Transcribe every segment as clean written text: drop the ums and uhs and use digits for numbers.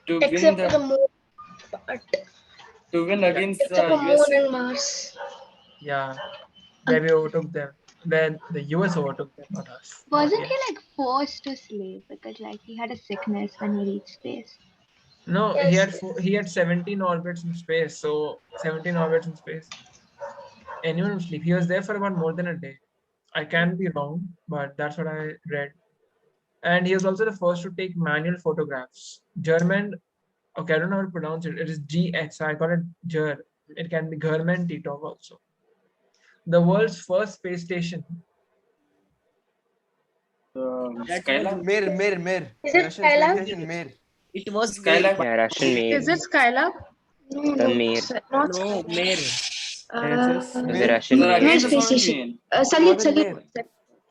To Except win the moon part. to win against Except for moon USA. and Mars. Yeah, where we overtook them. When the US overtook them, not us. Wasn't Yeah. he like forced to sleep because like he had a sickness when he reached space? No, Yes. he had 17 orbits in space. So 17 orbits in space. Anyone would sleep. He was there for about more than a day. I can be wrong, but that's what I read. And he was also the first to take manual photographs. German, okay, I don't know how to pronounce it. It is GX. I call it Ger. It can be German Titov also. The world's first space station. Skylab. Mir. Is it Russian space Skylab? station, Mir. It was Skylab. Yeah, Russian made. Is it Skylab? No, The no, Mir. not No, Mir. Uh, The Russian So made. again, no the space same station. again. Salute.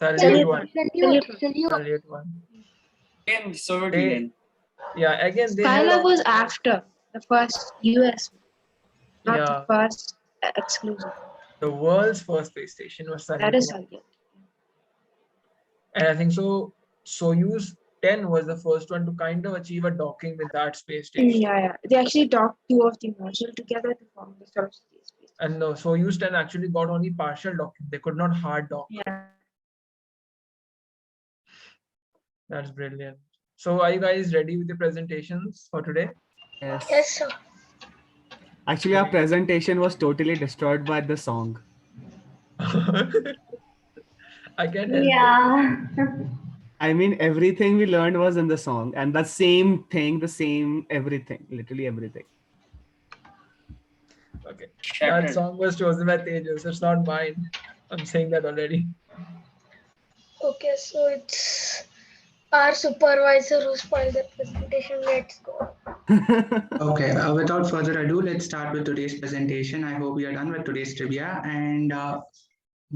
Salyut 1. Salute. Salyut 1. Again, Soviet They, Union. yeah, again, they had, Skylab was after the first US, not yeah, the first exclusive. the world's first space station was That Salyut is 1. Salute. And I think so, Soyuz 10 was the first one to kind of achieve a docking with that space station. Yeah. They actually docked two of the modules together to form the sort of space. And the Soyuz 10 actually got only partial docking. They could not hard dock. Yeah. That's brilliant. So are you guys ready with the presentations for today? Yes, sir. Actually, our presentation was totally destroyed by the song. I can help Yeah. I mean, everything we learned was in the song, and the same thing, the same everything, literally everything. it. Okay. Shattered. That song was chosen by Tejas. It's not mine. I'm saying that already. Okay, so it's our supervisor who spoiled the presentation. Let's go. Okay, without further ado, let's start with today's presentation. I hope we are done with today's trivia. And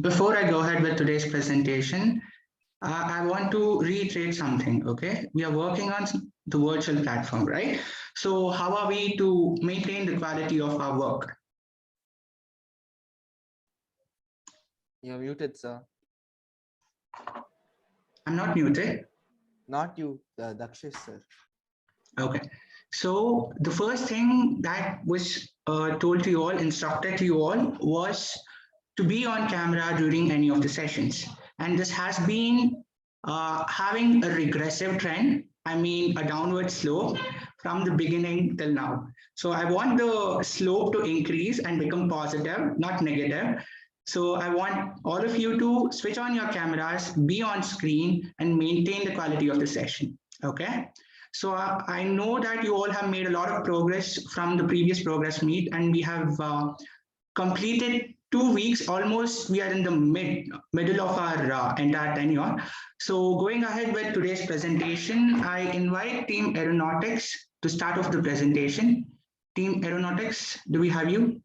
before I go ahead with today's presentation, I want to reiterate something, okay? We are working on the virtual platform, right? So how are we to maintain the quality of our work? You're muted, sir. I'm not muted. Not you, Dakshish, sir. Okay. So the first thing that was told to you all, instructed to you all, was to be on camera during any of the sessions. And this has been having a regressive trend, I mean a downward slope from the beginning till now. So I want the slope to increase and become positive, not negative. So I want all of you to switch on your cameras, be on screen, and maintain the quality of the session, okay? So I know that you all have made a lot of progress from the previous progress meet, and we have completed 2 weeks, almost we are in the middle of our entire tenure. So going ahead with today's presentation, I invite Team Aeronautics to start off the presentation. Team Aeronautics, do we have you?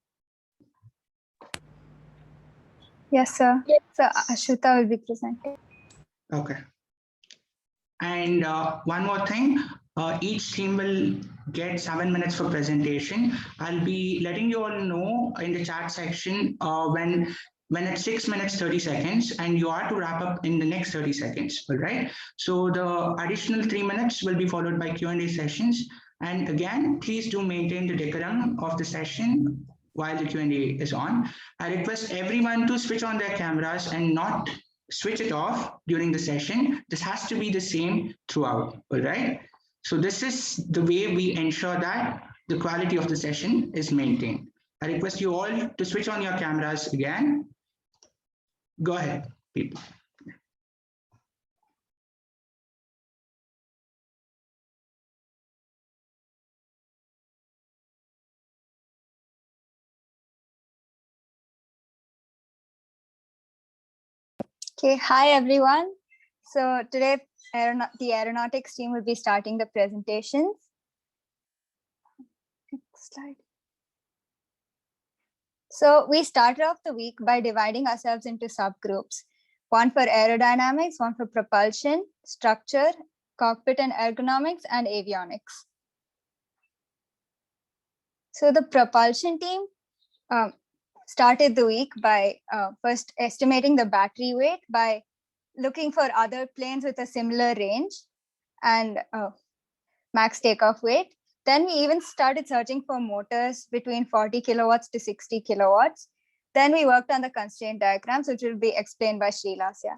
Yes, sir. So Ashruta will be presenting. Okay. And one more thing, each team will get 7 minutes for presentation. I'll be letting you all know in the chat section when it's 6 minutes 30 seconds, and you are to wrap up in the next 30 seconds. All right. So the additional 3 minutes will be followed by Q&A sessions. And again, please do maintain the decorum of the session while the Q&A is on. I request everyone to switch on their cameras and not switch it off during the session. This has to be the same throughout, all right? So this is the way we ensure that the quality of the session is maintained. I request you all to switch on your cameras again. Go ahead, people. Okay, hi everyone. So today the aeronautics team will be starting the presentations. Next slide. So we started off the week by dividing ourselves into subgroups. One for aerodynamics, one for propulsion, structure, cockpit and ergonomics, and avionics. So the propulsion team started the week by first estimating the battery weight by looking for other planes with a similar range and max takeoff weight. Then we even started searching for motors between 40 kilowatts to 60 kilowatts. Then we worked on the constraint diagrams, which will be explained by Srilasya.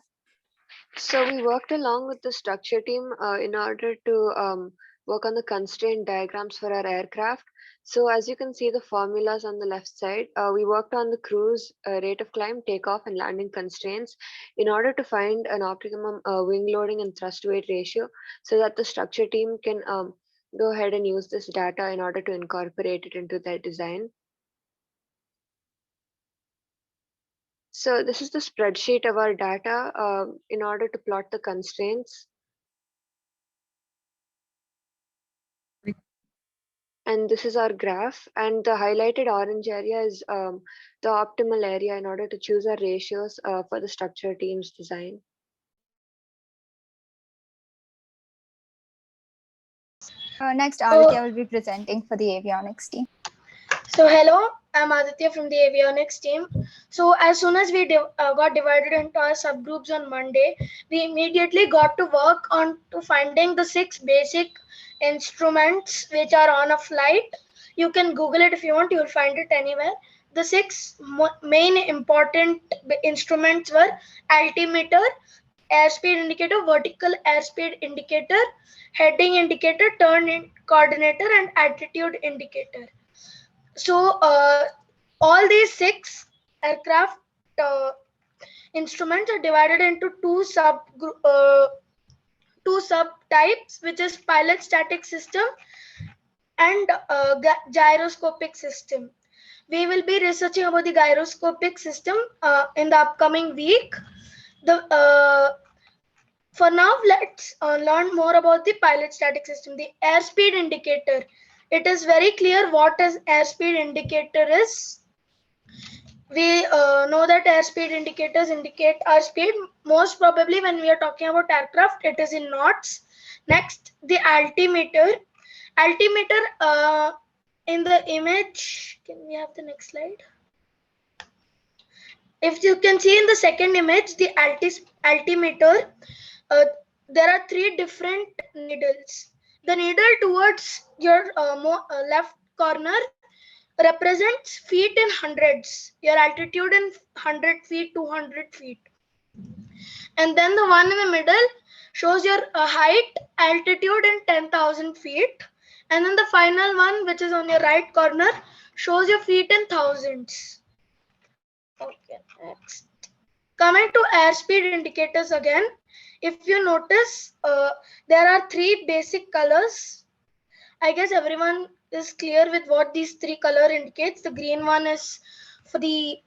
So we worked along with the structure team in order to work on the constraint diagrams for our aircraft. So as you can see the formulas on the left side, we worked on the cruise, rate of climb, takeoff and landing constraints in order to find an optimum wing loading and thrust weight ratio so that the structure team can go ahead and use this data in order to incorporate it into their design. So this is the spreadsheet of our data in order to plot the constraints. And this is our graph, and the highlighted orange area is the optimal area in order to choose our ratios for the structure team's design. Next, Aditya will be presenting for the avionics team. So hello, I'm Aditya from the avionics team. So as soon as we got divided into our subgroups on Monday, we immediately got to work on to finding the 6 basic instruments which are on a flight. You can Google it if you want, you'll find it anywhere. The 6 main important instruments were altimeter, airspeed indicator, vertical airspeed indicator, heading indicator, turn coordinator, and altitude indicator. So all these 6 aircraft instruments are divided into two subtypes, which is pilot static system and gyroscopic system. We will be researching about the gyroscopic system in the upcoming week. For now, let's learn more about the pilot static system. The airspeed indicator. It is very clear what an airspeed indicator is. We know that airspeed indicators indicate our speed. Most probably when we are talking about aircraft, it is in knots. Next, the altimeter. Altimeter in the image, can we have the next slide? If you can see in the second image, the altimeter, there are 3 different needles. The needle towards your left corner represents feet in hundreds, your altitude in 100 feet, 200 feet. And then the one in the middle shows your height, altitude in 10,000 feet. And then the final one, which is on your right corner, shows your feet in thousands. Okay, next. Coming to airspeed indicators again, if you notice, there are 3 basic colors. I guess everyone is clear with what these 3 color indicates. The green one is for the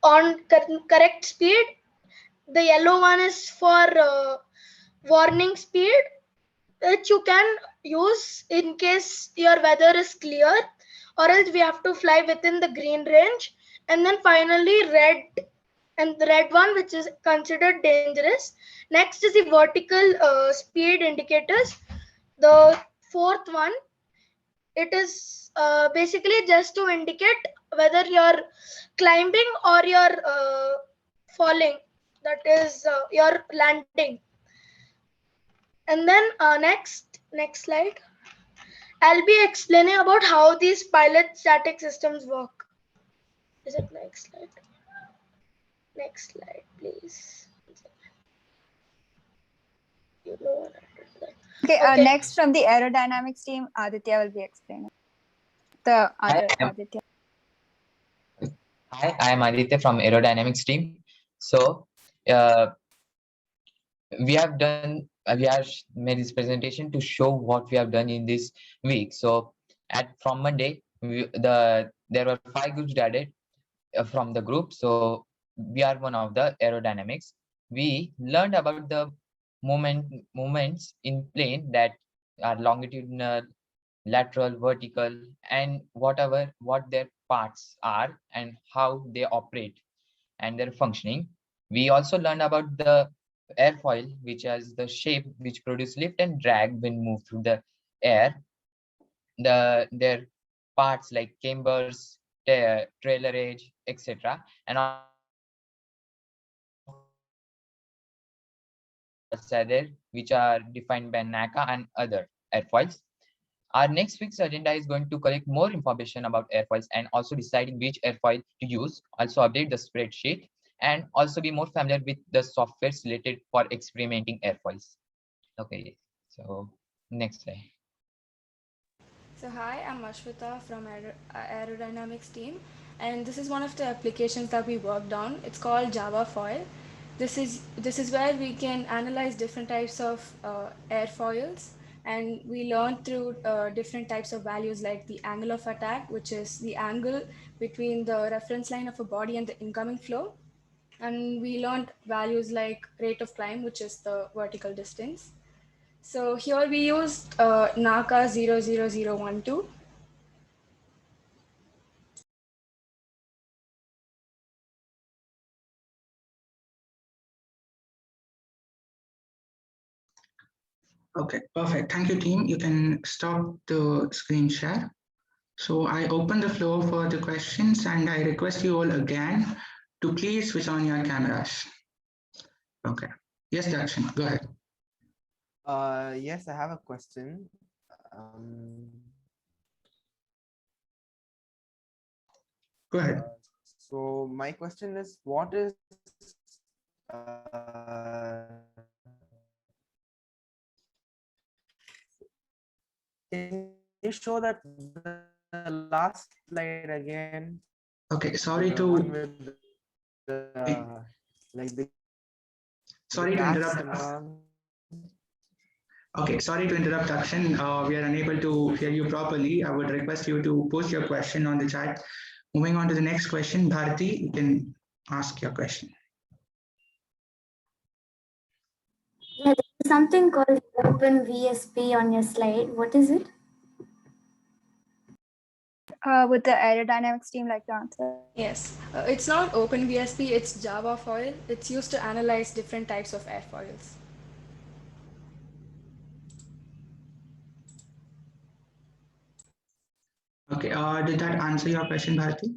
on correct speed. The yellow one is for warning speed, which you can use in case your weather is clear, or else we have to fly within the green range. And then finally red, and the red one, which is considered dangerous. Next is the vertical speed indicators. The 4th one, it is basically just to indicate whether you're climbing or you're falling, that is you're landing. And then next slide, I'll be explaining about how these pilot static systems work. Is it next slide? Next slide, please. You know what I did. Okay, next from the aerodynamics team, Aditya will be explaining. The other Aditya. Hi, I am Aditya from aerodynamics team. So we have made this presentation to show what we have done in this week. So from Monday, there were 5 groups added from the group. So we are one of the aerodynamics. We learned about the movements in plane that are longitudinal, lateral, vertical, and what their parts are and how they operate and their functioning. We also learned about the airfoil, which has the shape which produce lift and drag when moved through the air. Their parts like cambers, trailer edge, etc. And also learned about the are there, which are defined by NACA and other airfoils. Our next week's agenda is going to collect more information about airfoils and also deciding which airfoil to use, also update the spreadsheet, and also be more familiar with the software related for experimenting airfoils. Okay, so next slide. So hi, I'm Ashwita from Aerodynamics team, and this is one of the applications that we worked on. It's called Java Foil. This is where we can analyze different types of airfoils, and we learn through different types of values like the angle of attack, which is the angle between the reference line of a body and the incoming flow, and we learned values like rate of climb, which is the vertical distance. So here we used NACA 00012. Okay, perfect. Thank you, team. You can stop the screen share. So I open the floor for the questions and I request you all again to please switch on your cameras. Okay. Yes, Darshan, go ahead. Yes, I have a question. Go ahead. So my question is, what is can you show that the last slide again? Okay, sorry The to one with the like the sorry to graphs interrupt. and all. Okay, sorry to interrupt, Akshan. We are unable to hear you properly. I would request you to post your question on the chat. Moving on to the next question, Bharati, you can ask your question. Yeah, there's something called Open VSP on your slide. What is it? Would the aerodynamics team like to answer? Yes, it's not OpenVSP, it's Java Foil. It's used to analyze different types of airfoils. Okay, did that answer your question, Bharati?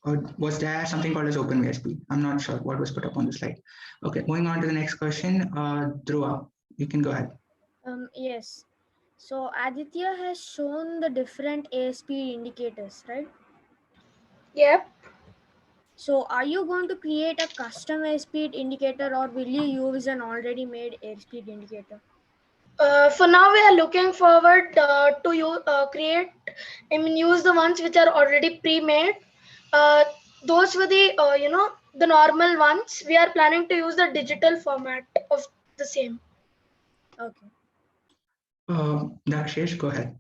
Or was there something called as OpenVSP? I'm not sure what was put up on the slide. Okay, moving on to the next question, Dhruva, you can go ahead. Yes. So Aditya has shown the different airspeed indicators, right? Yep. So are you going to create a custom airspeed indicator or will you use an already made airspeed indicator? For now, we are looking forward create, use the ones which are already pre-made. Those were the, the normal ones. We are planning to use the digital format of the same. Okay. Dakshesh, go ahead.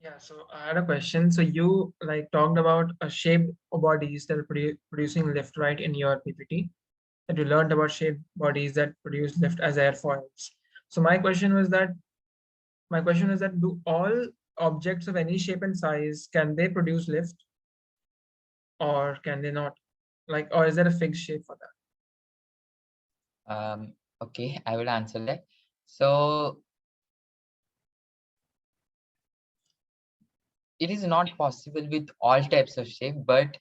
Yeah, so I had a question. So you like talked about a shaped bodies that are producing lift, right, in your PPT. That you learned about shaped bodies that produce lift as airfoils. So my question is that do all objects of any shape and size, can they produce lift or can they not? Like, or is there a fixed shape for that? Okay, I will answer that. So it is not possible with all types of shape, but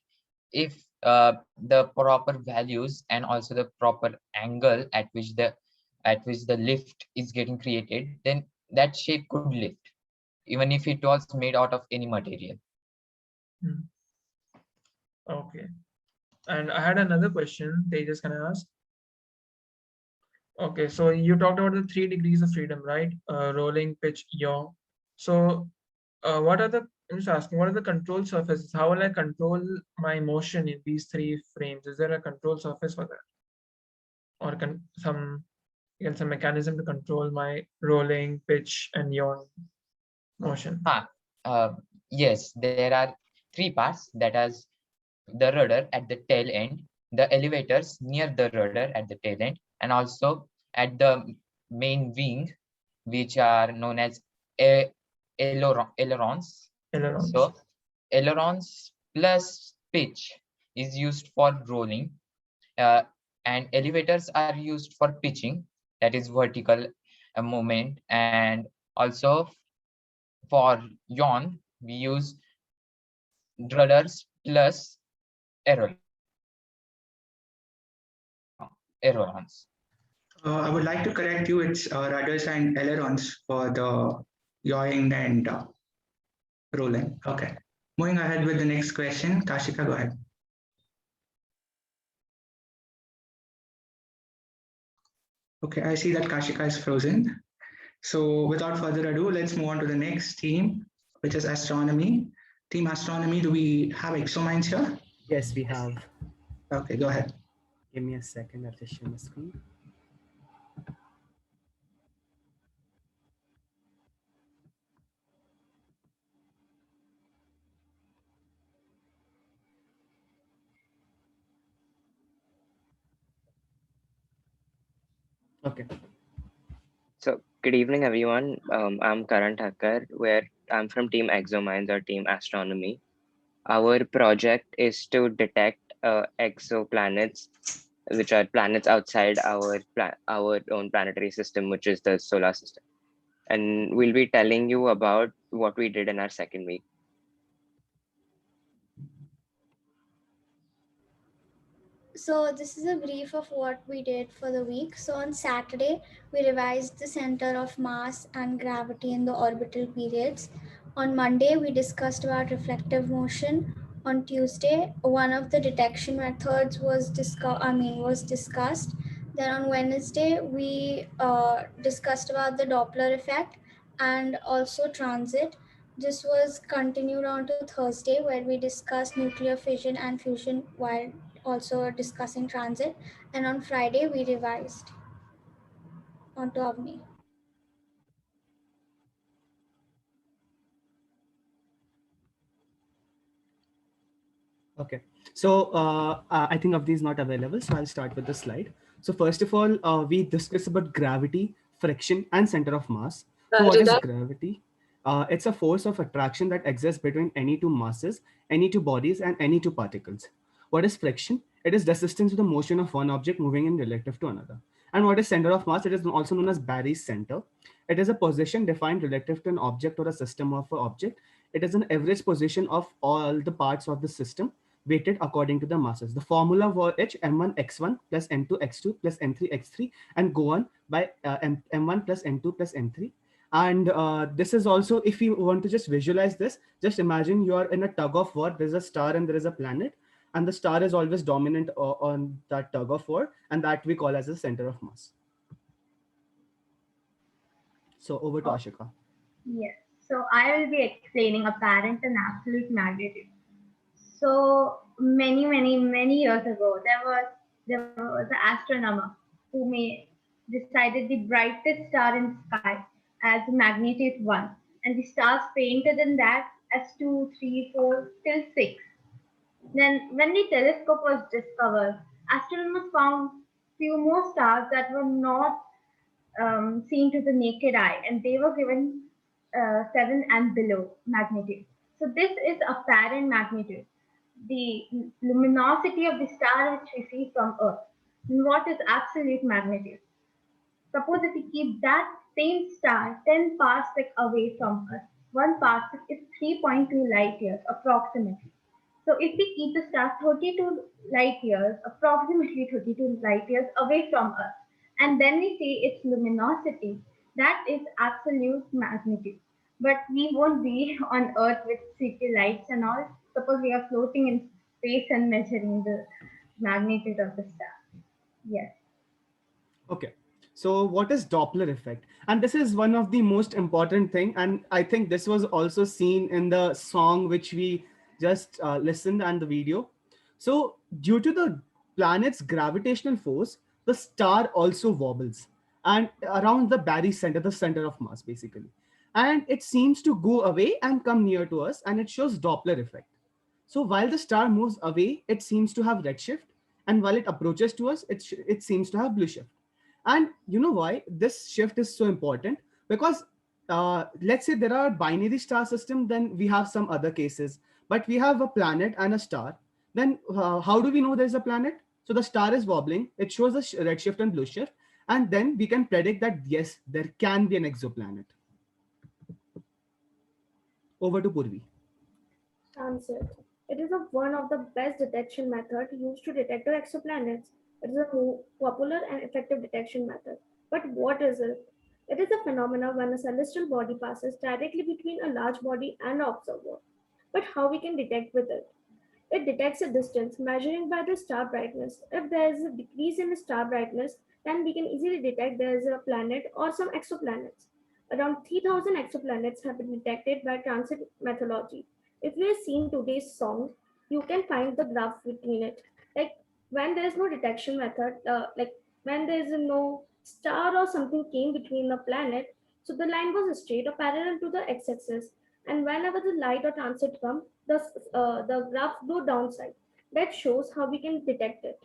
if the proper values and also the proper angle at which the lift is getting created, then that shape could lift, even if it was made out of any material. Okay. And I had another question. Tejas, can I ask? Okay, so you talked about the 3 degrees of freedom, right? Rolling, pitch, yaw. So what are the, I'm just asking, what are the control surfaces? How will I control my motion in these 3 frames? Is there a control surface for that? Or some mechanism to control my rolling, pitch, and yaw motion? Yes, there are 3 parts, that is the rudder at the tail end, the elevators near the rudder at the tail end, and also at the main wing, which are known as ailerons. So ailerons plus pitch is used for rolling, and elevators are used for pitching, that is vertical movement, and also for yawn we use rudders plus ailerons. ailerons. I would like to correct you. It's rudders and ailerons for the yawing and rolling. Okay. Moving ahead with the next question. Kashika, go ahead. Okay, I see that Kashika is frozen. So without further ado, let's move on to the next team, which is astronomy. Team astronomy, do we have exominds here? Yes, we have. Okay, go ahead. Give me a second. I'll just share my screen. Okay. So, good evening, everyone. I'm Karan Thakkar, where I'm from Team Exomines or Team Astronomy. Our project is to detect exoplanets, which are planets outside our own planetary system, which is the solar system. And we'll be telling you about what we did in our second week. So this is a brief of what we did for the week. So on Saturday, we revised the center of mass and gravity in the orbital periods. On Monday, we discussed about reflective motion. On Tuesday, one of the detection methods was discussed. Then on Wednesday, we discussed about the Doppler effect and also transit. This was continued on to Thursday, where we discussed nuclear fission and fusion while also discussing transit. And on Friday, we revised onto Avni. Okay. So I think Avdi is not available. So I'll start with the slide. So first of all, we discuss about gravity, friction, and center of mass. So what is gravity? It's a force of attraction that exists between any two masses, any two bodies, and any two particles. What is friction? It is resistance to the motion of one object moving in relative to another. And what is center of mass? It is also known as Barry's center. It is a position defined relative to an object or a system of an object. It is an average position of all the parts of the system weighted according to the masses. The formula for H m1 x1 plus m2 x2 plus m3 x3 and go on by m1 plus m2 plus m3. And this is also, if you want to just visualize this, just imagine you are in a tug of war. There's a star and there is a planet, and the star is always dominant on that tug of war, and that we call as the center of mass. So over to Ashika. Yes. So I will be explaining apparent and absolute magnitude. So many years ago, there was an astronomer who decided the brightest star in sky as magnitude 1, and the stars fainter than that as 2, 3, 4 till 6. Then, when the telescope was discovered, astronomers found few more stars that were not seen to the naked eye, and they were given 7 and below magnitude. So this is apparent magnitude, the luminosity of the star which we see from Earth. And what is absolute magnitude? Suppose if we keep that same star 10 parsec away from us, one parsec is 3.2 light years approximately. So if we keep the star 32 light years, approximately 32 light years away from us, and then we see its luminosity, that is absolute magnitude. But we won't be on Earth with city lights and all. Suppose we are floating in space and measuring the magnitude of the star. Yes. Okay. So what is Doppler effect? And this is one of the most important thing. And I think this was also seen in the song which we just listened and the video. So due to the planet's gravitational force, the star also wobbles and around the Barry center, the center of mass basically. And it seems to go away and come near to us, and it shows Doppler effect. So while the star moves away, it seems to have redshift, and while it approaches to us, it seems to have blue shift. And you know why this shift is so important? Because let's say there are binary star system, then we have some other cases, but we have a planet and a star. Then how do we know there's a planet? So the star is wobbling, it shows a red shift and blue shift, and then we can predict that yes, there can be an exoplanet. Over to Purvi. Answer. It is one of the best detection method used to detect the exoplanets. It is a popular and effective detection method. But what is it? It is a phenomenon when a celestial body passes directly between a large body and an observer. But how we can detect with it? It detects a distance measuring by the star brightness. If there is a decrease in the star brightness, then we can easily detect there is a planet or some exoplanets. Around 3,000 exoplanets have been detected by transit methodology. If we have seen today's song, you can find the graph between it. Like when there is no detection method, like when there is no star or something came between the planet, so the line was straight or parallel to the x-axis. And whenever the light or transit come, the graph go downside. That shows how we can detect it.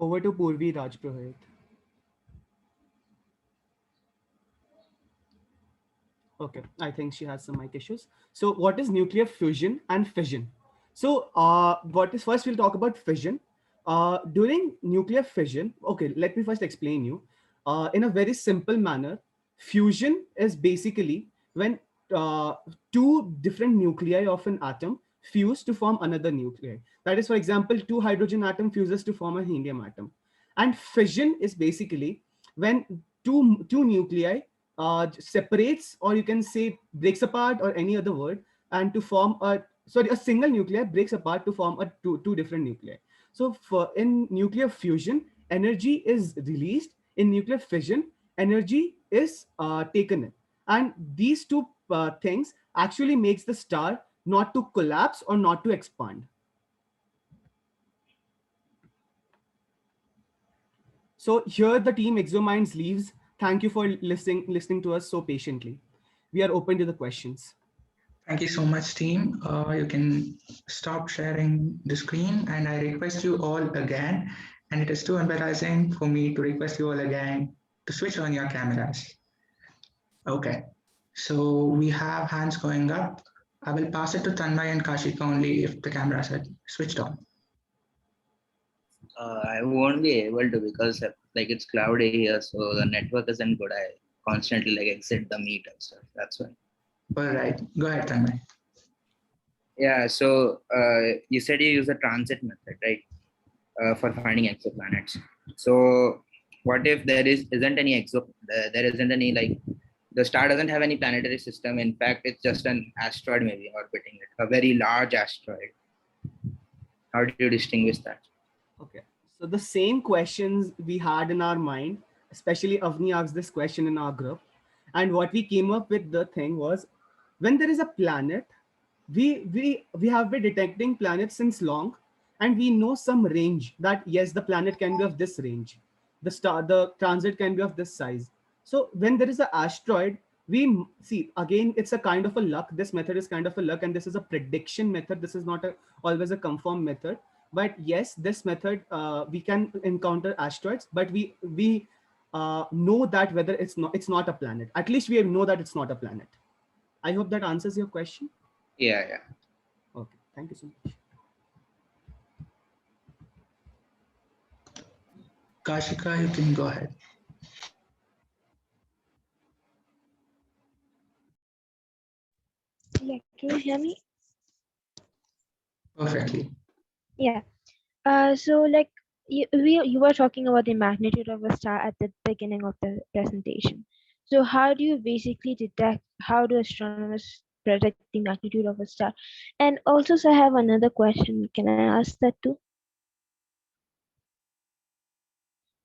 Over to Purvi Rajpurohit. Okay, I think she has some mic issues. So, what is nuclear fusion and fission? So, what is first? We'll talk about fission. During nuclear fission, okay, let me first explain you. In a very simple manner, fusion is basically when two different nuclei of an atom fuse to form another nuclei. That is, for example, two hydrogen atom fuses to form a helium atom. And fission is basically when two nuclei separates, or you can say breaks apart, or any other word, and to form a single nuclei breaks apart to form a two different nuclei. So for in nuclear fusion, energy is released. In nuclear fission, energy is taken in, and these two things actually makes the star not to collapse or not to expand. So here the team Exominds leaves. Thank you for listening to us so patiently. We are open to the questions. Thank you so much, team. You can stop sharing the screen, and I request you all again, and it is too embarrassing for me to request you all again to switch on your cameras. Okay, so we have hands going up. I will pass it to Tanmay and Kashika only if the cameras are switched on. I won't be able to because like it's cloudy here, so the network isn't good. I constantly like exit the meet and stuff. That's why. All right, go ahead, Tanmay. Yeah. So you said you use a transit method, right, for finding exoplanets. So what if isn't any there isn't any, like, the star doesn't have any planetary system. In fact, it's just an asteroid maybe orbiting it, a very large asteroid. How do you distinguish that? Okay, so the same questions we had in our mind, especially Avni asked this question in our group, and what we came up with the thing was, when there is a planet, we have been detecting planets since long, and we know some range that yes, the planet can be of this range, the transit can be of this size. So when there is an asteroid, we see again, it's a kind of a luck. This method is kind of a luck, and this is a prediction method. This is not always a confirmed method. But yes, this method, we can encounter asteroids, but we know that whether it's not a planet. At least we know that it's not a planet. I hope that answers your question. Yeah, yeah. Okay, thank you so much. Kashika, you can go ahead. Yeah, can you hear me? Perfectly. Yeah. So like you were talking about the magnitude of a star at the beginning of the presentation. So how do you basically detect, how do astronomers predict the magnitude of a star? And also, so I have another question. Can I ask that too?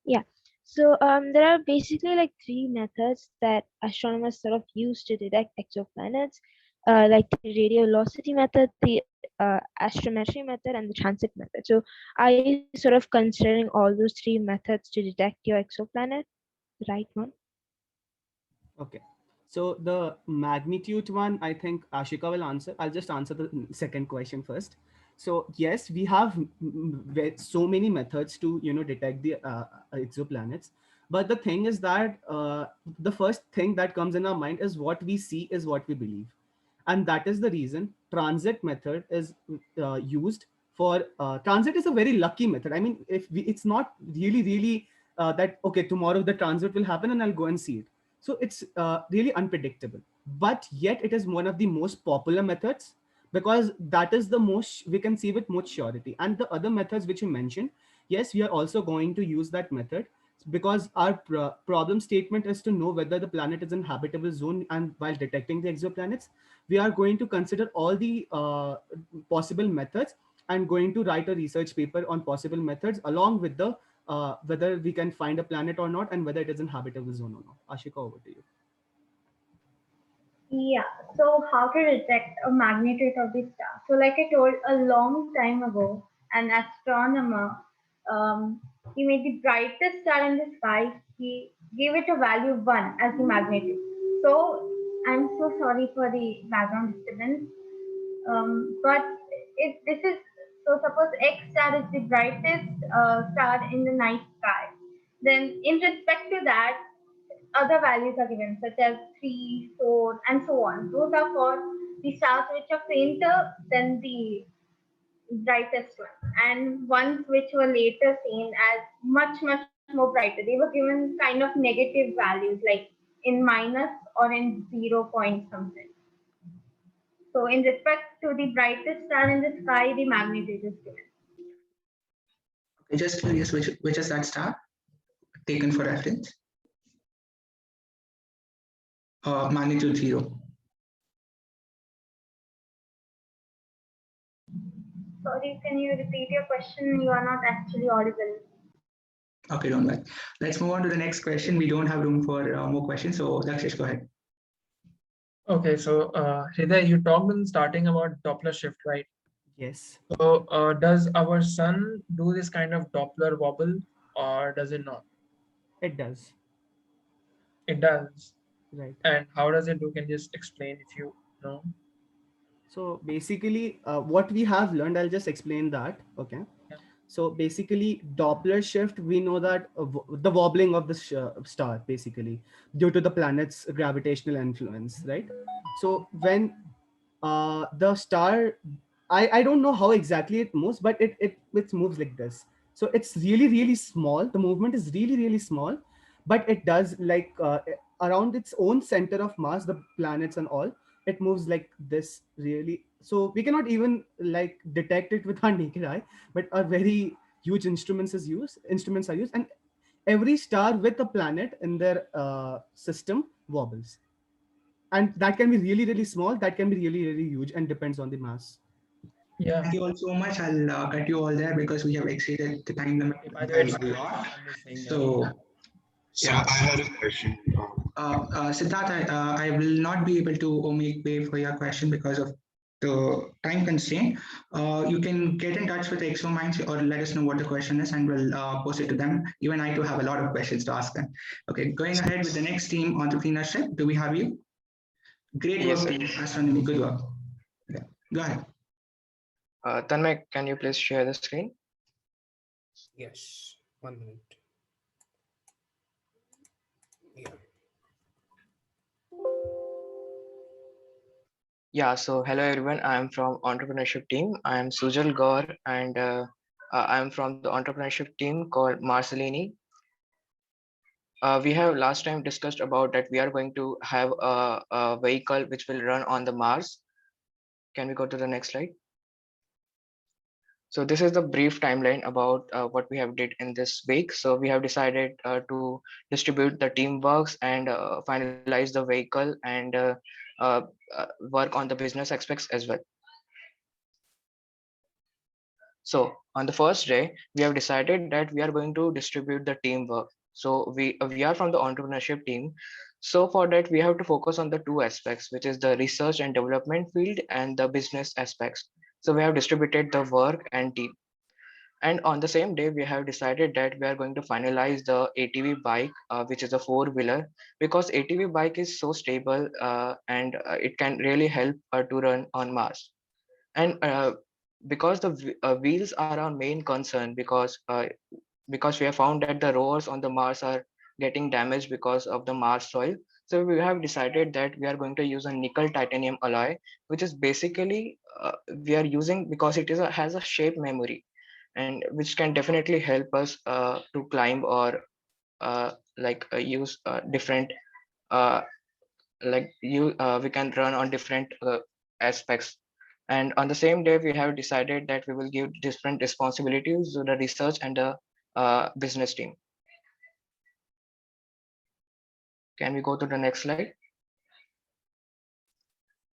Yeah. So there are basically like three methods that astronomers sort of use to detect exoplanets, like the radial velocity method, the astrometry method, and the transit method. So are you sort of considering all those three methods to detect your exoplanet, the right one? Okay. So the magnitude one, I think Ashika will answer. I'll just answer the second question first. So yes, we have so many methods to detect the exoplanets. But the thing is that the first thing that comes in our mind is what we see is what we believe, and that is the reason transit method is used for. Transit is a very lucky method. I mean, it's not really that okay, tomorrow the transit will happen and I'll go and see it. So it's really unpredictable, but yet it is one of the most popular methods. because that is the most we can see with most surety. And the other methods which you mentioned, yes, we are also going to use that method, because our problem statement is to know whether the planet is in habitable zone, and while detecting the exoplanets, we are going to consider all the possible methods and going to write a research paper on possible methods along with the whether we can find a planet or not, and whether it is in habitable zone or not. Ashika, over to you. Yeah, so how to detect a magnitude of the star? So, like I told a long time ago, an astronomer, he made the brightest star in the sky. He gave it a value 1 as the magnitude. So, I'm so sorry for the background disturbance. But if this is so, suppose X star is the brightest star in the night sky, then in respect to that, other values are given, such as 3, 4, and so on. Those are for the stars which are fainter than the brightest one, and ones which were later seen as much, much more brighter. They were given kind of negative values, like in minus or in 0 point something. So, in respect to the brightest star in the sky, the magnitude is given. Okay, just curious, which is that star taken for reference? Magnitude 0. Sorry, can you repeat your question? You are not actually audible. Okay, don't worry. Let's move on to the next question. We don't have room for more questions. So, Lakshesh, go ahead. Okay, so Hriday, you talked in starting about Doppler shift, right? Yes. So does our sun do this kind of Doppler wobble, or does it not? It does. It does. Right. And how does it do? Can you just explain if you know? So basically, what we have learned, I'll just explain that. Okay. Yeah. So basically, Doppler shift, we know that the wobbling of the star, basically, due to the planet's gravitational influence, right? So when the star, I don't know how exactly it moves, but it moves like this. So it's really, really small. The movement is really, really small, but it does like around its own center of mass, the planets and all, it moves like this really. So we cannot even like detect it with our naked eye, but a very huge instruments are used, and every star with a planet in their system wobbles, and that can be really, really small, that can be really, really huge, and depends on the mass. Yeah. Thank you all so much. I'll cut you all there because we have exceeded the time limit By the way, by a lot. I'm just saying, So, yeah. I had a question. Siddharth, I will not be able to make way for your question because of the time constraint. You can get in touch with ExoMinds or let us know what the question is, and we'll post it to them. Even I too have a lot of questions to ask them. Okay, going ahead with the next team, entrepreneurship. Do we have you? Great Yes, work, sir. team. Astronomy. Good work. Yeah. Go ahead. Tanmay, can you please share the screen? Yes, 1 minute. Yeah. Yeah, so hello everyone. I am from entrepreneurship team. I am Sujal Gaur, and I am from the entrepreneurship team called Marcelini. We have last time discussed about that we are going to have a vehicle which will run on the Mars. Can we go to the next slide? So this is the brief timeline about what we have did in this week. So we have decided to distribute the teamworks and finalize the vehicle and uh, work on the business aspects as well. So on the first day, we have decided that we are going to distribute the teamwork. So we are from the entrepreneurship team. So for that, we have to focus on the two aspects, which is the research and development field and the business aspects. So we have distributed the work and team. And on the same day, we have decided that we are going to finalize the ATV bike, which is a four-wheeler, because ATV bike is so stable and it can really help to run on Mars. And because the wheels are our main concern, because we have found that the rollers on the Mars are getting damaged because of the Mars soil. So we have decided that we are going to use a nickel titanium alloy, which is basically we are using because it has a shape memory, and which can definitely help us to climb or use different we can run on different aspects, And on the same day, we have decided that we will give different responsibilities to the research and the business team. Can we go to the next slide?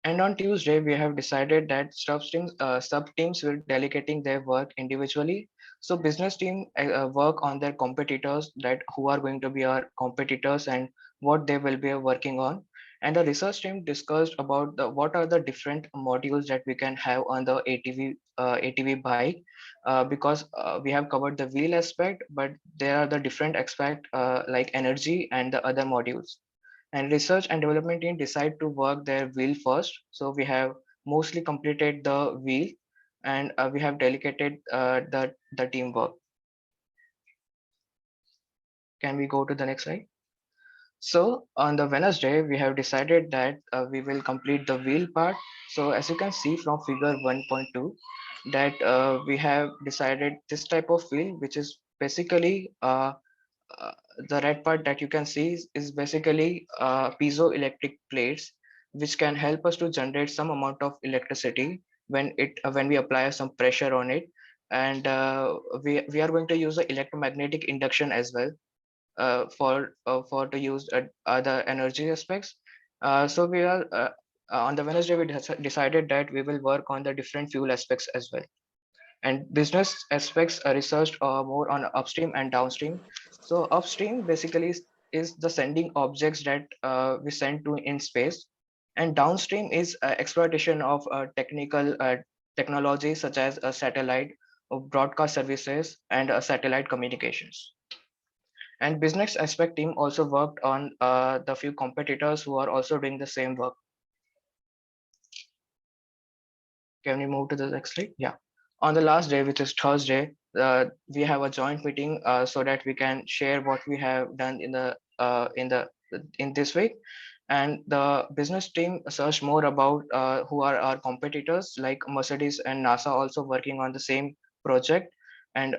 And on Tuesday, we have decided that sub teams will delegating their work individually. So business team work on their competitors, that who are going to be our competitors and what they will be working on. And the research team discussed about what are the different modules that we can have on the ATV bike, because we have covered the wheel aspect, but there are the different aspect like energy and the other modules. And research and development team decide to work their wheel first. So we have mostly completed the wheel, and we have delegated the teamwork. Can we go to the next slide? So on the Wednesday, we have decided that we will complete the wheel part. So as you can see from figure 1.2, that we have decided this type of wheel, which is basically uh, the red part that you can see is basically piezoelectric plates, which can help us to generate some amount of electricity when we apply some pressure on it. And we are going to use the electromagnetic induction as well, for to use other energy aspects. So we are on the Wednesday, we decided that we will work on the different fuel aspects as well. And business aspects are researched more on upstream and downstream. So upstream basically is the sending objects that we send to in space, and downstream is exploitation of technical technology such as a satellite, broadcast services, and satellite communications. And business aspect team also worked on the few competitors who are also doing the same work. Can we move to the next slide? Yeah. On the last day, which is Thursday, we have a joint meeting so that we can share what we have done in this week. And the business team searched more about who are our competitors, like Mercedes and NASA, also working on the same project. And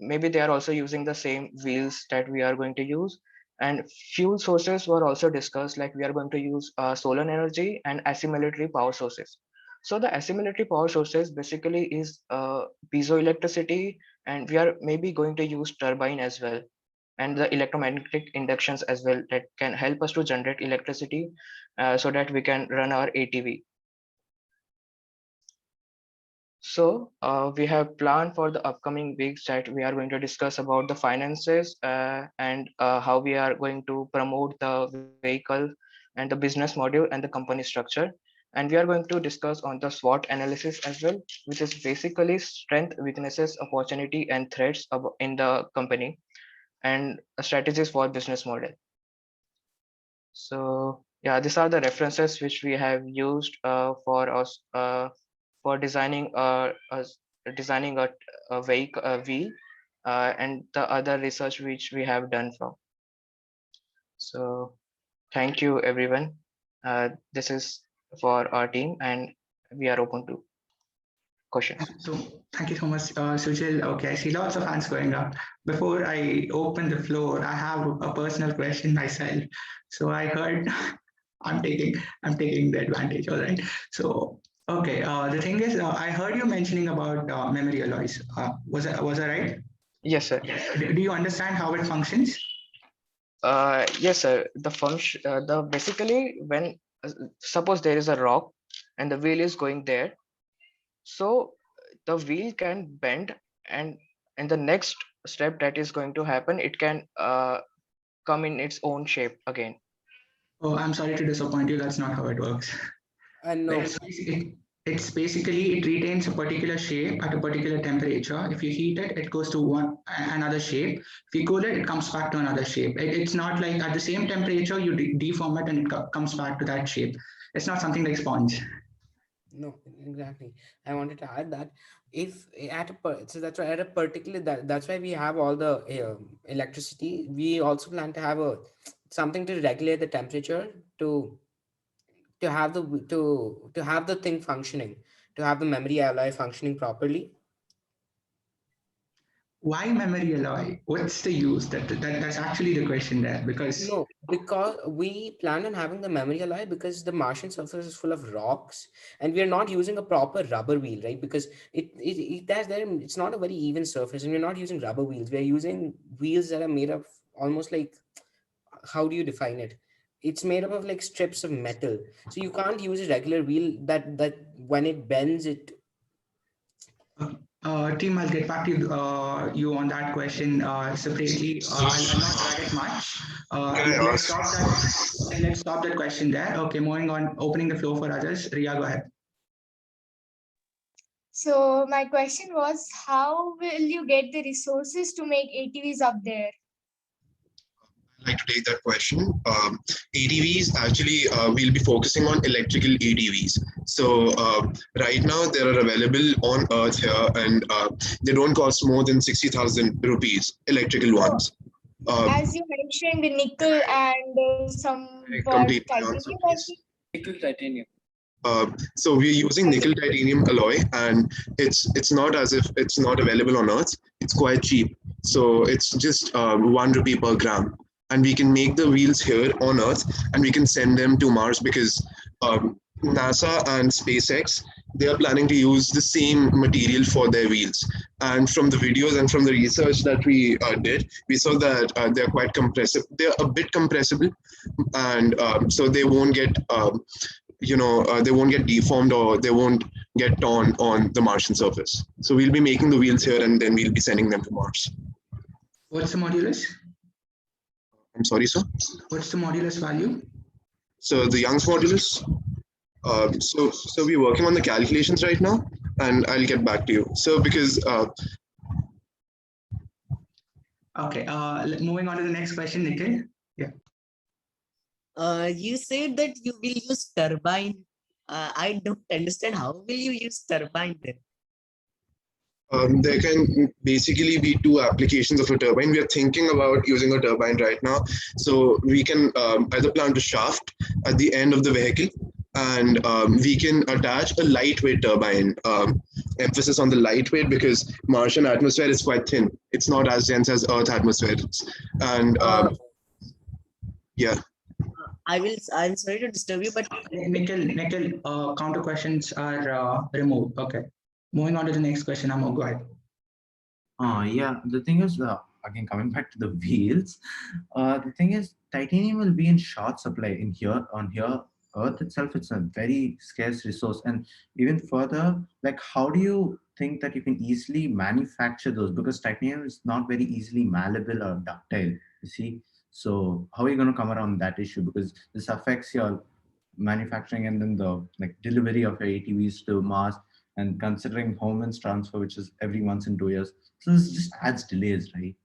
maybe they are also using the same wheels that we are going to use. And fuel sources were also discussed, like we are going to use solar energy and asymmetry power sources. So the asymmetry power sources basically is piezoelectricity, and we are maybe going to use turbine as well, and the electromagnetic inductions as well, that can help us to generate electricity so that we can run our ATV. So we have planned for the upcoming weeks that we are going to discuss about the finances and how we are going to promote the vehicle and the business module and the company structure. And we are going to discuss on the SWOT analysis as well, which is basically strength, weaknesses, opportunity, and threats in the company, and strategies for business model. So yeah, these are the references which we have used for us for designing a vehicle, a wheel, and the other research which we have done from. So thank you, everyone. This is for our team, and we are open to questions. So thank you so much, Sujil. Okay, I see lots of hands going up. Before I open the floor, I have a personal question myself. So I heard I'm taking the advantage. All right. So okay, the thing is, I heard you mentioning about memory alloys. Was I right? Yes, sir. Do you understand how it functions? Yes, sir. The function, the basically when suppose there is a rock and the wheel is going there, so the wheel can bend, and in the next step that is going to happen, it can come in its own shape again. Oh, I'm sorry to disappoint you. That's not how it works. No. It's basically it retains a particular shape at a particular temperature. If you heat it, it goes to another shape. If you cool it, it comes back to another shape. It's not like at the same temperature you deform it and it comes back to that shape. It's not something like sponge. No, exactly. I wanted to add that if so that's why at a particular that's why we have all the electricity. We also plan to have a something to regulate the temperature to have to have the thing functioning, to have the memory alloy functioning properly. why memory alloy? What's the use? That's actually the question there, because No, because we plan on having the memory alloy because the Martian surface is full of rocks, and we are not using a proper rubber wheel, right? Because it has there, it's not a very even surface, and we're not using rubber wheels. We're using wheels that are made of almost like, how do you define it? It's made up of like strips of metal, so you can't use a regular wheel that when it bends it. team, I'll get back to you on that question separately. I'll not drag it much. Let's stop that. Let's stop that question there. Okay, moving on. Opening the floor for others. Ria, go ahead. So my question was, how will you get the resources to make ATVs up there? Like to take that question. ADVs, actually, we'll be focusing on electrical ADVs. So right now they are available on Earth here, and they don't cost more than 60,000 rupees, electrical ones. As you mentioned, the nickel and some Completely titanium. Nickel titanium. So we're using nickel titanium alloy, and it's not as if it's not available on Earth. It's quite cheap. So it's just 1 rupee per gram, and we can make the wheels here on Earth, and we can send them to Mars because NASA and SpaceX, they are planning to use the same material for their wheels. And from the videos and from the research that we did, we saw that they're quite compressible. They're a bit compressible, and so they won't get they won't get deformed or they won't get torn on the Martian surface. So we'll be making the wheels here, and then we'll be sending them to Mars. What's the modulus? I'm sorry, sir? What's the modulus value? So the Young's modulus. So we're working on the calculations right now, and I'll get back to you. So because okay, moving on to the next question, Nikhil. Yeah. You said that you will use turbine. I don't understand. How will you use turbine then? There can basically be 2 applications of a turbine. We are thinking about using a turbine right now. So we can either plant a shaft at the end of the vehicle, and we can attach a lightweight turbine. Emphasis on the lightweight because Martian atmosphere is quite thin. It's not as dense as Earth atmosphere. And yeah. I'm sorry to disturb you, but Nikhil, counter questions are removed. Okay. Moving on to the next question, Amol, go ahead. Yeah, the thing is, again, coming back to the wheels, the thing is, titanium will be in short supply in here, on here. Earth itself, it's a very scarce resource. And even further, like, how do you think that you can easily manufacture those? Because titanium is not very easily malleable or ductile, you see. So how are you going to come around that issue? Because this affects your manufacturing and then the delivery of your ATVs to Mars, and considering Homan's transfer, which is every once in 2 years. So this just adds delays, right?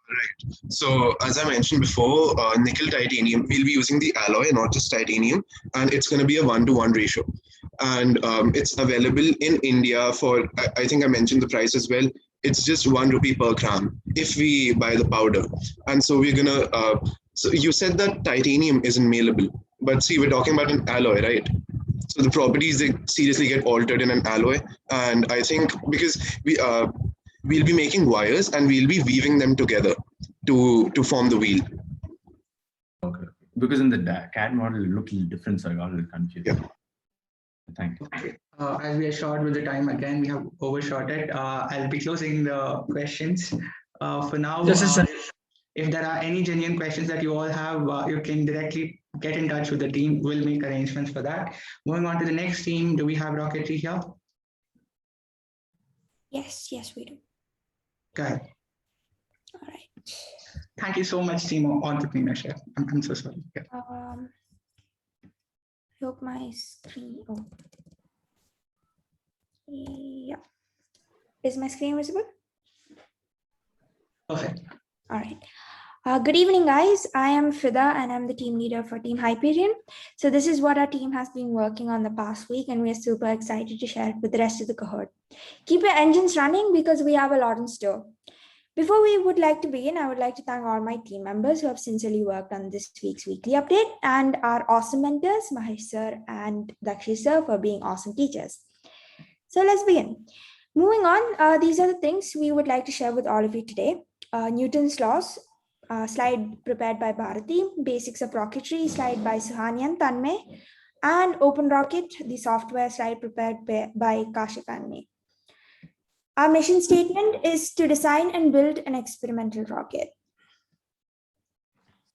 Right. So as I mentioned before, nickel titanium, we'll be using the alloy, not just titanium, and it's going to be a 1-to-1 ratio. And it's available in India for, I think I mentioned the price as well. It's just 1 rupee per gram if we buy the powder. And so we're going to, so you said that titanium isn't malleable, but see, we're talking about an alloy, right? So the properties, they seriously get altered in an alloy. And I think because we'll be making wires and we'll be weaving them together to form the wheel. Okay. Because in the CAD model, it looked a little different, so I got a little confused. Yeah. Thank you. Okay. As we are short with the time again, we have overshot it. I'll be closing the questions for now. If there are any genuine questions that you all have, you can directly get in touch with the team. We'll make arrangements for that. Moving on to the next team, do we have rocketry here? Yes, we do. Okay. All right. Thank you so much, team entrepreneurship. I'm so sorry. Yeah. Hope my screen. Oh. Yeah. Is my screen visible? Perfect. All right. Good evening, guys. I am Fida and I'm the team leader for Team Hyperion. So this is what our team has been working on the past week, and we're super excited to share it with the rest of the cohort. Keep your engines running because we have a lot in store. Before we would like to begin, I would like to thank all my team members who have sincerely worked on this week's weekly update, and our awesome mentors, Mahesh sir and Dakshi sir, for being awesome teachers. So let's begin. Moving on, these are the things we would like to share with all of you today. Newton's laws, slide prepared by Bharati, basics of rocketry, slide by Suhani and Tanmay, and Open Rocket, the software slide prepared by Kashif and me. Our mission statement is to design and build an experimental rocket.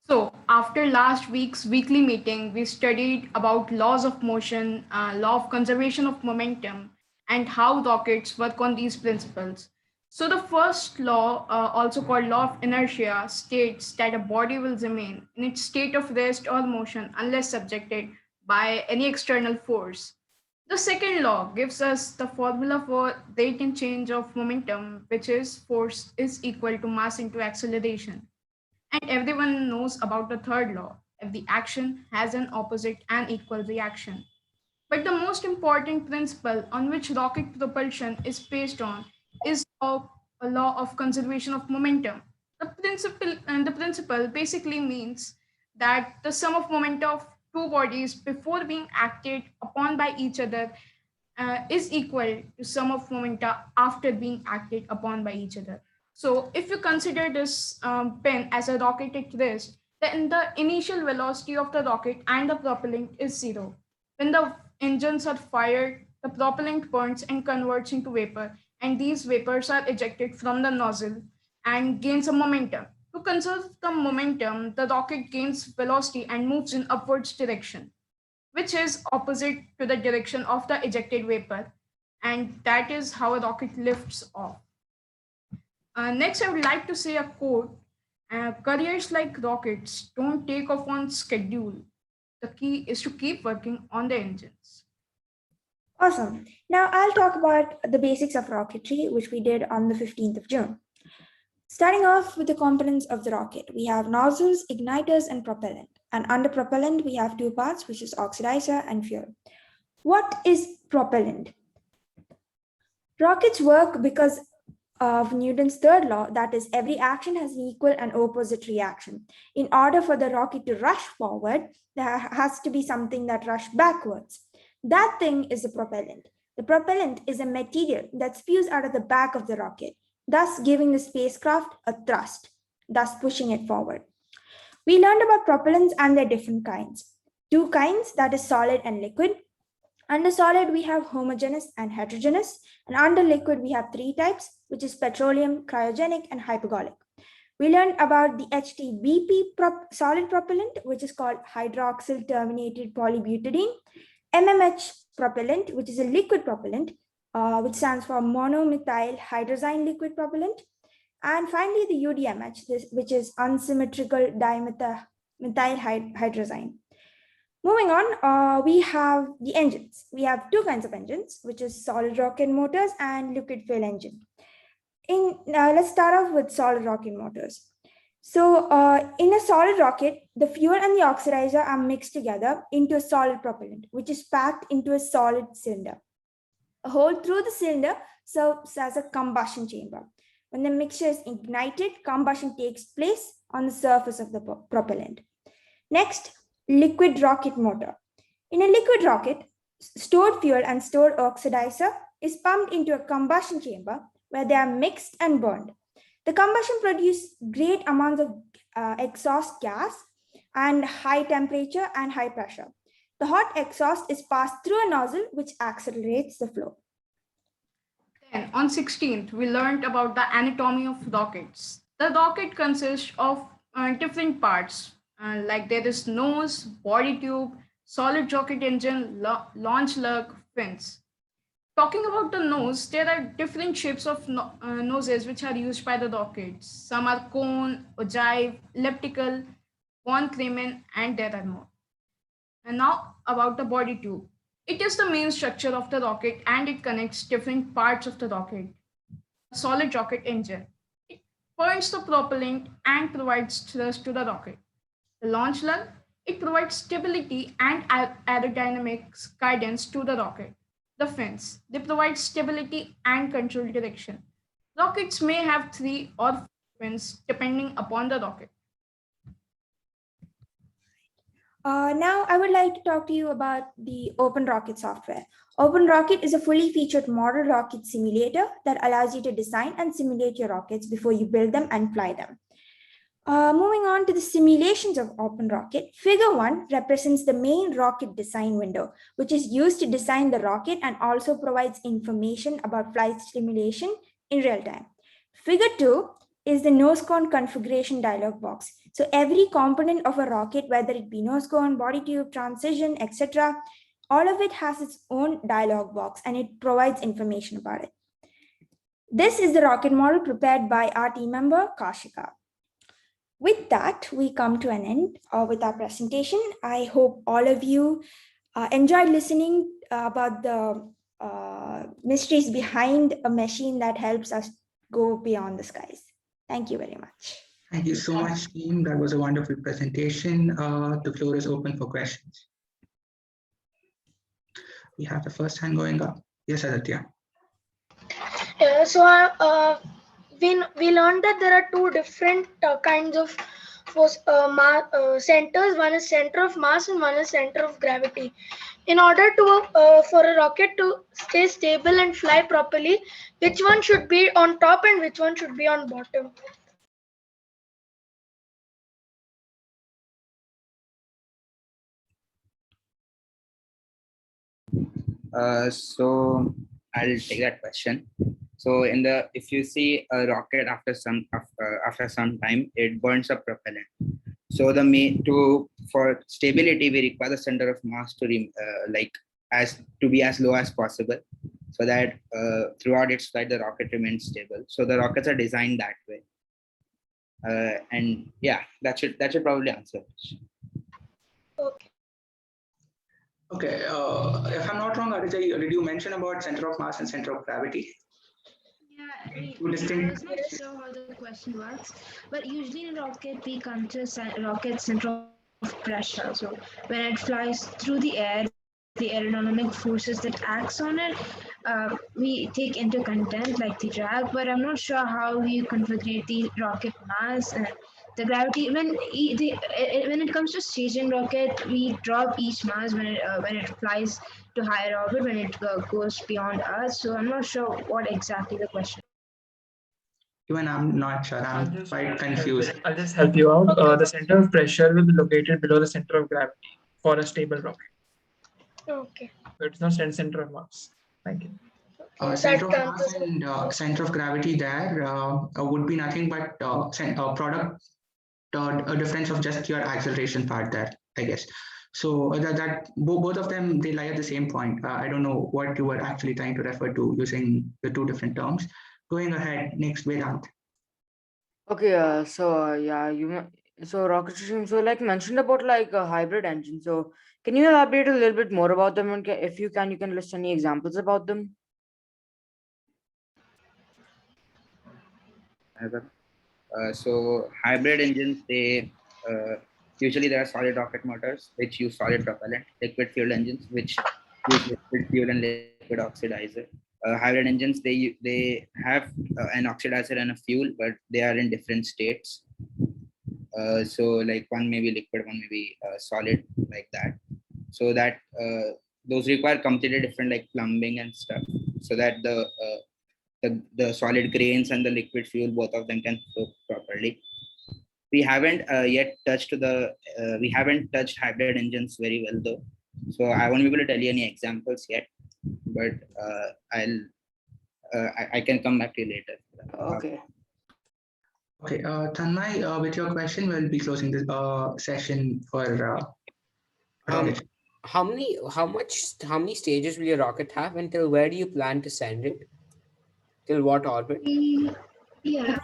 So after last week's weekly meeting, we studied about laws of motion, law of conservation of momentum, and how rockets work on these principles. So the first law, also called law of inertia, states that a body will remain in its state of rest or motion unless subjected by any external force. The second law gives us the formula for rate and change of momentum, which is force is equal to mass into acceleration. And everyone knows about the third law: if the action has an opposite and equal reaction. But the most important principle on which rocket propulsion is based on is a law of conservation of momentum. The principle basically means that the sum of momenta of two bodies before being acted upon by each other is equal to sum of momenta after being acted upon by each other. So if you consider this pen as a rocket at rest, then the initial velocity of the rocket and the propellant is zero. When the engines are fired, the propellant burns and converts into vapor, and these vapors are ejected from the nozzle and gains a momentum. To conserve the momentum, the rocket gains velocity and moves in upwards direction, which is opposite to the direction of the ejected vapor, and that is how a rocket lifts off. Next, I would like to say a quote. Careers like rockets don't take off on schedule. The key is to keep working on the engines. Awesome. Now I'll talk about the basics of rocketry, which we did on the 15th of June. Starting off with the components of the rocket, we have nozzles, igniters, and propellant. And under propellant, we have two parts, which is oxidizer and fuel. What is propellant? Rockets work because of Newton's third law, that is, every action has an equal and opposite reaction. In order for the rocket to rush forward, there has to be something that rushes backwards. That thing is the propellant. The propellant is a material that spews out of the back of the rocket, thus giving the spacecraft a thrust, thus pushing it forward. We learned about propellants and their different kinds. Two kinds, that is solid and liquid. Under solid, we have homogeneous and heterogeneous, and under liquid, we have three types, which is petroleum, cryogenic, and hypergolic. We learned about the HTBP solid propellant, which is called hydroxyl terminated polybutadiene, MMH propellant, which is a liquid propellant, which stands for monomethyl hydrazine liquid propellant, and finally the UDMH, which is unsymmetrical dimethyl hydrazine. Moving on, we have the engines. We have two kinds of engines, which is solid rocket motors and liquid fuel engine. Let's start off with solid rocket motors. So in a solid rocket, the fuel and the oxidizer are mixed together into a solid propellant, which is packed into a solid cylinder. A hole through the cylinder serves as a combustion chamber. When the mixture is ignited, combustion takes place on the surface of the propellant. Next, liquid rocket motor. In a liquid rocket, stored fuel and stored oxidizer is pumped into a combustion chamber where they are mixed and burned. The combustion produces great amounts of exhaust gas and high temperature and high pressure. The hot exhaust is passed through a nozzle which accelerates the flow. Then on 16th, we learned about the anatomy of rockets. The rocket consists of different parts, like there is nose, body tube, solid rocket engine, launch lug, fins. Talking about the nose, there are different shapes of noses which are used by the rockets. Some are cone, ogive, elliptical, von Kreiman, and there are more. And now about the body tube. It is the main structure of the rocket and it connects different parts of the rocket. A solid rocket engine. It burns the propellant and provides thrust to the rocket. The launch lug, it provides stability and aerodynamics guidance to the rocket. The fins, they provide stability and control direction. Rockets may have 3 or 4 fins depending upon the rocket. Now, I would like to talk to you about the Open Rocket software. Open Rocket is a fully featured model rocket simulator that allows you to design and simulate your rockets before you build them and fly them. Moving on to the simulations of Open Rocket, Figure 1 represents the main rocket design window, which is used to design the rocket and also provides information about flight simulation in real time. Figure 2 is the nose cone configuration dialog box. So every component of a rocket, whether it be nose cone, body tube, transition, etc., all of it has its own dialog box and it provides information about it. This is the rocket model prepared by our team member, Kashika. With that, we come to an end with our presentation. I hope all of you enjoyed listening about the mysteries behind a machine that helps us go beyond the skies. Thank you very much. Thank you so much, team. That was a wonderful presentation. The floor is open for questions. We have the first hand going up. Yes, Aditya. So we learned that there are two different kinds of force centers. One is center of mass and one is center of gravity. In order to for a rocket to stay stable and fly properly, which one should be on top and which one should be on bottom? So I'll take that question. So if you see a rocket after some time, it burns up propellant. So for stability, we require the center of mass to be as low as possible, so that throughout its flight the rocket remains stable. So the rockets are designed that way. And yeah, that should probably answer it. Okay. Okay, if I'm not wrong, Aditya, did you mention about center of mass and center of gravity? Yeah, Two distinct. I was not sure how the question works, but usually in a rocket we consider rocket center of pressure. So when it flies through the air, the aerodynamic forces that acts on it, we take into content like the drag. But I'm not sure how you configure the rocket mass and the gravity. When it comes to staging rocket, we drop each mass when it flies to higher orbit when it goes beyond Earth. So I'm not sure what exactly the question. Even I'm not sure. I'm quite confused. I'll just help you out. The center of pressure will be located below the center of gravity for a stable rocket. Okay. So it's not center of mass. Thank you. Center of mass and center of gravity there would be nothing but product a difference of just your acceleration part there, I guess. So both of them, they lie at the same point. I don't know what you were actually trying to refer to using the two different terms. Going ahead, next Vedant. Okay, so rocket stream. So like mentioned about like a hybrid engine. So can you elaborate a little bit more about them? And if you can list any examples about them. So hybrid engines, they usually there are solid rocket motors which use solid propellant, liquid fuel engines which use liquid fuel and liquid oxidizer. Hybrid engines, they have an oxidizer and a fuel, but they are in different states. So like one may be liquid, one may be solid, like that. So that those require completely different like plumbing and stuff, so that the solid grains and the liquid fuel, both of them can flow properly. We haven't yet touched we haven't touched hybrid engines very well though, so I won't be able to tell you any examples yet, but I can come back to you later. Okay. Okay, Tanmay, with your question, we'll be closing this session for rocket. How many stages will your rocket have, and till where do you plan to send it? Till what orbit? Yeah,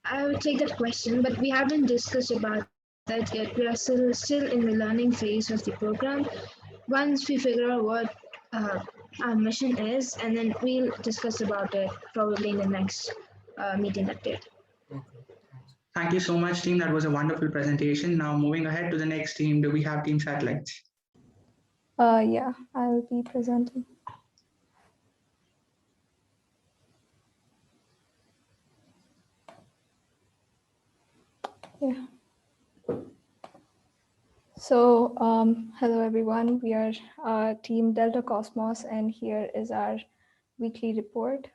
I would take that question, but we haven't discussed about that yet. We are still in the learning phase of the program. Once we figure out what our mission is, and then we'll discuss about it probably in the next meeting update. Thank you so much, team. That was a wonderful presentation. Now moving ahead to the next team, do we have team satellites? Yeah, I will be presenting. Yeah. Hello everyone. We are Team Delta Cosmos, and here is our weekly report.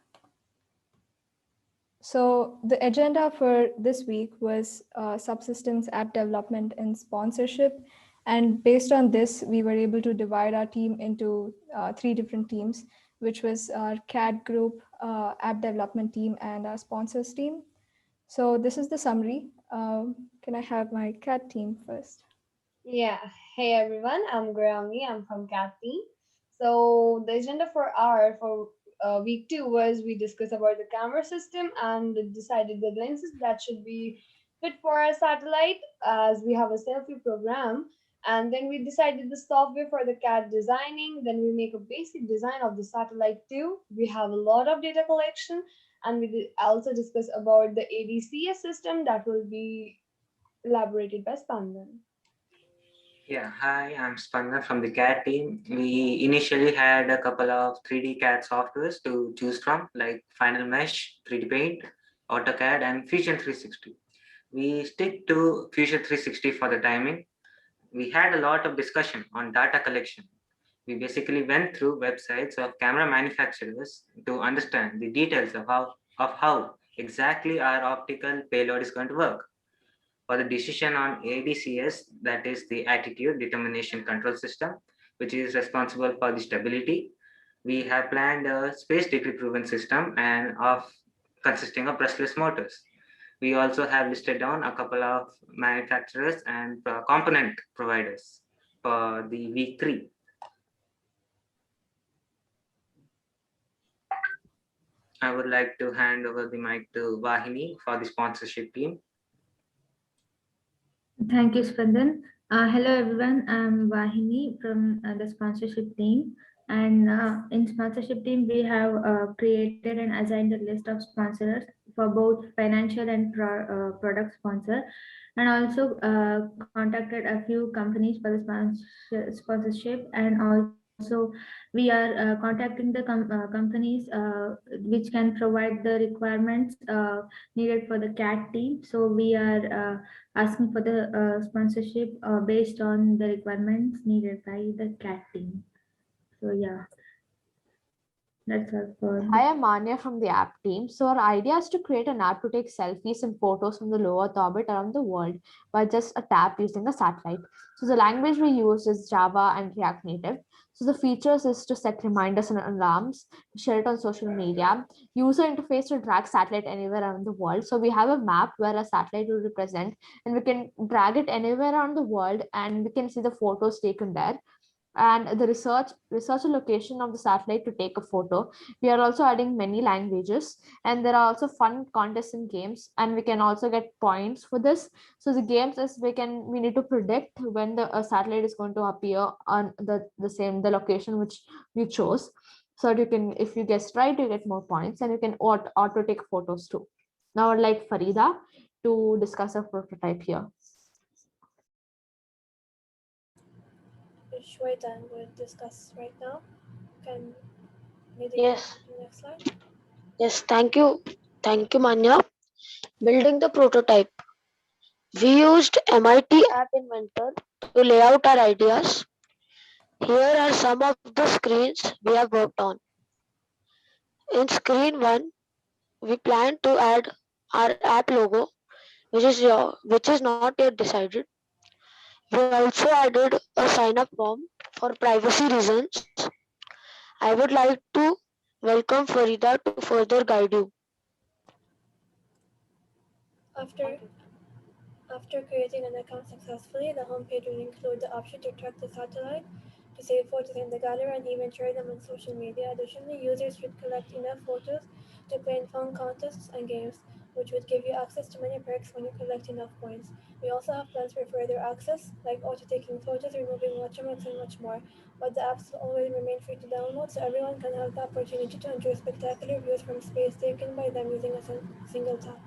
So, the agenda for this week was subsystems app development and sponsorship. And based on this, we were able to divide our team into 3 different teams, which was our CAD group, app development team, and our sponsors team. So, this is the summary. Can I have my CAD team first? Yeah. Hey everyone, I'm Grammy. I'm from Kathy. So the agenda for week 2 was we discussed about the camera system and decided the lenses that should be fit for our satellite as we have a selfie program. And then we decided the software for the CAD designing. Then we make a basic design of the satellite too. We have a lot of data collection, and we also discuss about the ADCS system that will be elaborated by Spandan. Yeah, hi, I'm Spandan from the CAD team. We initially had a couple of 3D CAD softwares to choose from, like Final Mesh, 3D Paint, AutoCAD, and Fusion 360. We stick to Fusion 360 for the timing. We had a lot of discussion on data collection. We basically went through websites of camera manufacturers to understand the details of how exactly our optical payload is going to work. For the decision on ADCS, that is the Attitude Determination Control System, which is responsible for the stability, we have planned a space degree proven system and of consisting of brushless motors. We also have listed down a couple of manufacturers and component providers for the week 3. I would like to hand over the mic to Vahini for the sponsorship team. Thank you, Spandan. Hello, everyone. I'm Vahini from the sponsorship team. And in sponsorship team, we have created and assigned a list of sponsors for both financial and product sponsor, and also contacted a few companies for the sponsorship. And also, we are contacting the companies which can provide the requirements needed for the CAT team. So we are asking for the sponsorship based on the requirements needed by the CAT team. So yeah, that's all for. Hi, I'm Anya from the app team. So our idea is to create an app to take selfies and photos from the low Earth orbit around the world by just a tap using a satellite. So the language we use is Java and React Native. So the features is to set reminders and alarms, share it on social media, user interface to drag satellite anywhere around the world. So we have a map where a satellite will represent, and we can drag it anywhere around the world, and we can see the photos taken there, and the research location of the satellite to take a photo. We are also adding many languages, and there are also fun contests and games, and we can also get points for this. So the games is we need to predict when the satellite is going to appear on the location which you chose. So you can, if you guess right, you get more points, and you can auto take photos too. Now I'd like Farida to discuss a prototype here. Shweta will discuss right now. Can Yes. next slide? Yes, thank you. Thank you, Manya. Building the prototype. We used MIT App Inventor to lay out our ideas. Here are some of the screens we have worked on. In screen 1, we plan to add our app logo, which is not yet decided. We also added a sign-up form for privacy reasons. I would like to welcome Farida to further guide you. After creating an account successfully, the homepage will include the option to track the satellite, to save photos in the gallery, and even share them on social media. Additionally, users should collect enough photos to play in fun contests and games, which would give you access to many perks when you collect enough points. We also have plans for further access, like auto-taking photos, removing watermarks, and much more. But the apps will always remain free to download, so everyone can have the opportunity to enjoy spectacular views from space taken by them using a single tap.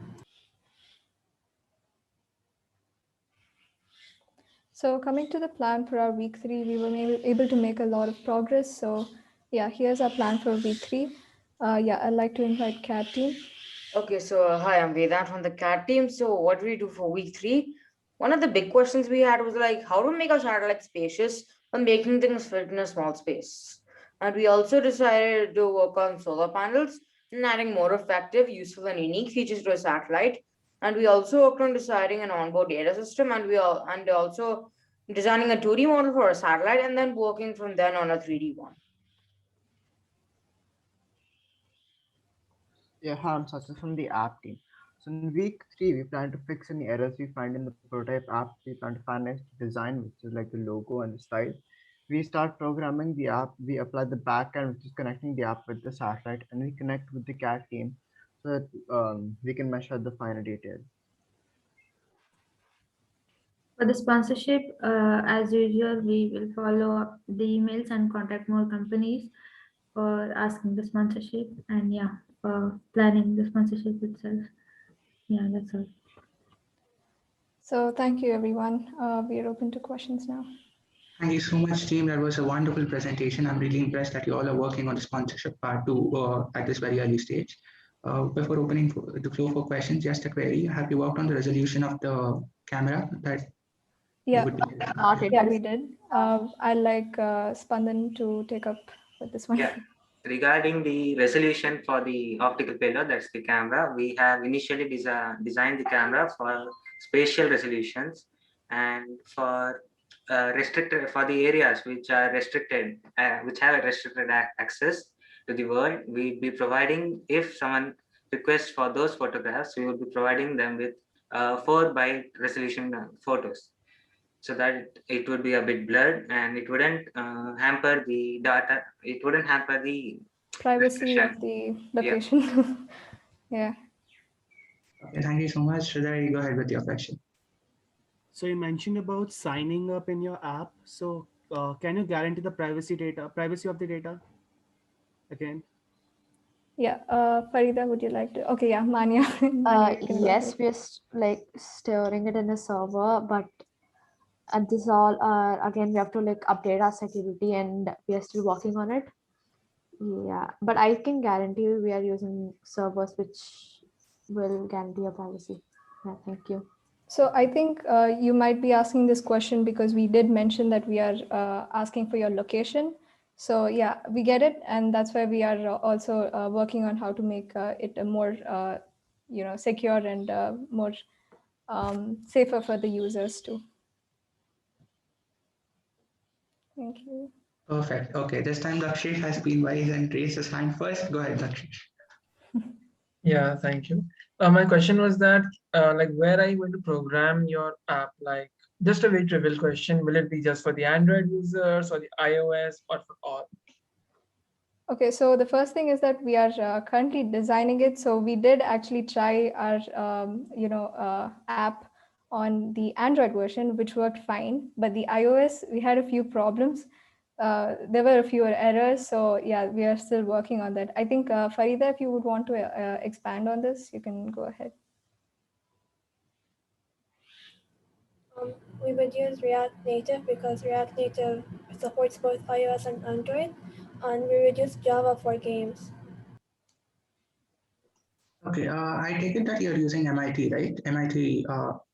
So coming to the plan for our week 3, we were able to make a lot of progress. So yeah, here's our plan for week 3. Yeah, I'd like to invite CAT team. Okay, so hi, I'm Vedant from the CAT team. So what do we do for week 3? one of the big questions we had was like how to make our satellite spacious and making things fit in a small space. And we also decided to work on solar panels and adding more effective, useful, and unique features to a satellite. And we also worked on deciding an onboard data system, and also designing a 2D model for a satellite, and then working from then on a 3D one. Yeah, hi, I'm Sachin from the app team. So in week 3, we plan to fix any errors we find in the prototype app. We plan to finalize the design, which is like the logo and the style. We start programming the app. We apply the backend, which is connecting the app with the satellite, and we connect with the CAD team so that we can measure the finer details. For the sponsorship, as usual, we will follow up the emails and contact more companies for asking the sponsorship and yeah, for planning the sponsorship itself. Yeah, that's all. So thank you, everyone. We are open to questions now. Thank you so much, team. That was a wonderful presentation. I'm really impressed that you all are working on the sponsorship part too at this very early stage. Before opening the floor for questions, just a query. Have you worked on the resolution of the camera that Yeah, would be? yeah, we did. I'd like Spandan to take up with this one. Yeah. Regarding the resolution for the optical payload, that's the camera, we have initially designed the camera for spatial resolutions and for restricted for the areas which are restricted, which have a restricted access to the world. We'll be providing, if someone requests for those photographs, we will be providing them with 4 by resolution photos, so that it would be a bit blurred and it wouldn't hamper the data. It wouldn't hamper the Privacy of the location. Yeah. Okay, thank you so much. Sridhar, go ahead with your question. So you mentioned about signing up in your app. So can you guarantee the privacy of the data again? Yeah, Farida, would you like to? Okay, yeah, Manya. Manya, you can go Yes, ahead. we're like storing it in a server, but at this all again we have to like update our security and we are still working on it. Yeah, but I can guarantee you we are using servers which will guarantee your privacy. Yeah, thank you. So I think you might be asking this question because we did mention that we are asking for your location. So yeah, we get it, and that's why we are also working on how to make it a more, secure and more safer for the users too. Thank you. Perfect. Okay, this time Dakshish has been wise and raised his hand first. Go ahead, Dakshish. Yeah, thank you. My question was that, like, where are you going to program your app? Like, just a very trivial question. Will it be just for the Android users or the iOS or for all? Okay, so the first thing is that we are currently designing it. So we did actually try our, app on the Android version, which worked fine. But the iOS, we had a few problems. There were a few errors. So yeah, we are still working on that. I think Farida, if you would want to expand on this, you can go ahead. We would use React Native because React Native supports both iOS and Android, and we would use Java for games. Okay, I take it that you're using MIT, right? MIT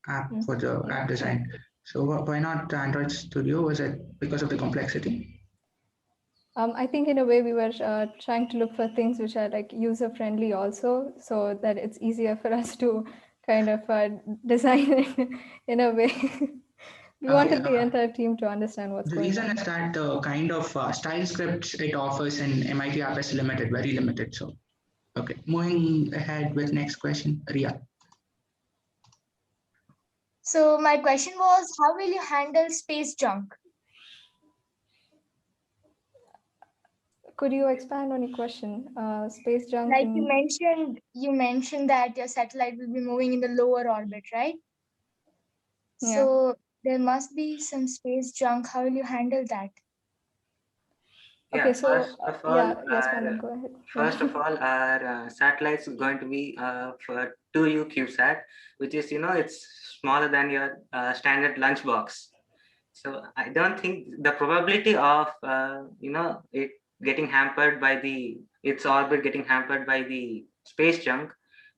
app for the app design. So why not Android Studio? Was it because of the complexity? I think in a way we were trying to look for things which are like user friendly also, so that it's easier for us to kind of design it in a way. We wanted the entire team to understand what's The going reason on. is that the kind of style scripts it offers in MIT app is limited, very limited. So, okay, moving ahead with next question, Ria. So my question was, how will you handle space junk? Could you expand on your question? Space junk. Like you mentioned that your satellite will be moving in the lower orbit, right? Yeah. So there must be some space junk. How will you handle that? Yeah, Okay, so first of all, yes, Manan, go ahead. first of all, our satellites going to be for 2U CubeSat, which is, it's smaller than your standard lunchbox. So I don't think the probability of, it getting hampered by its orbit getting hampered by the space junk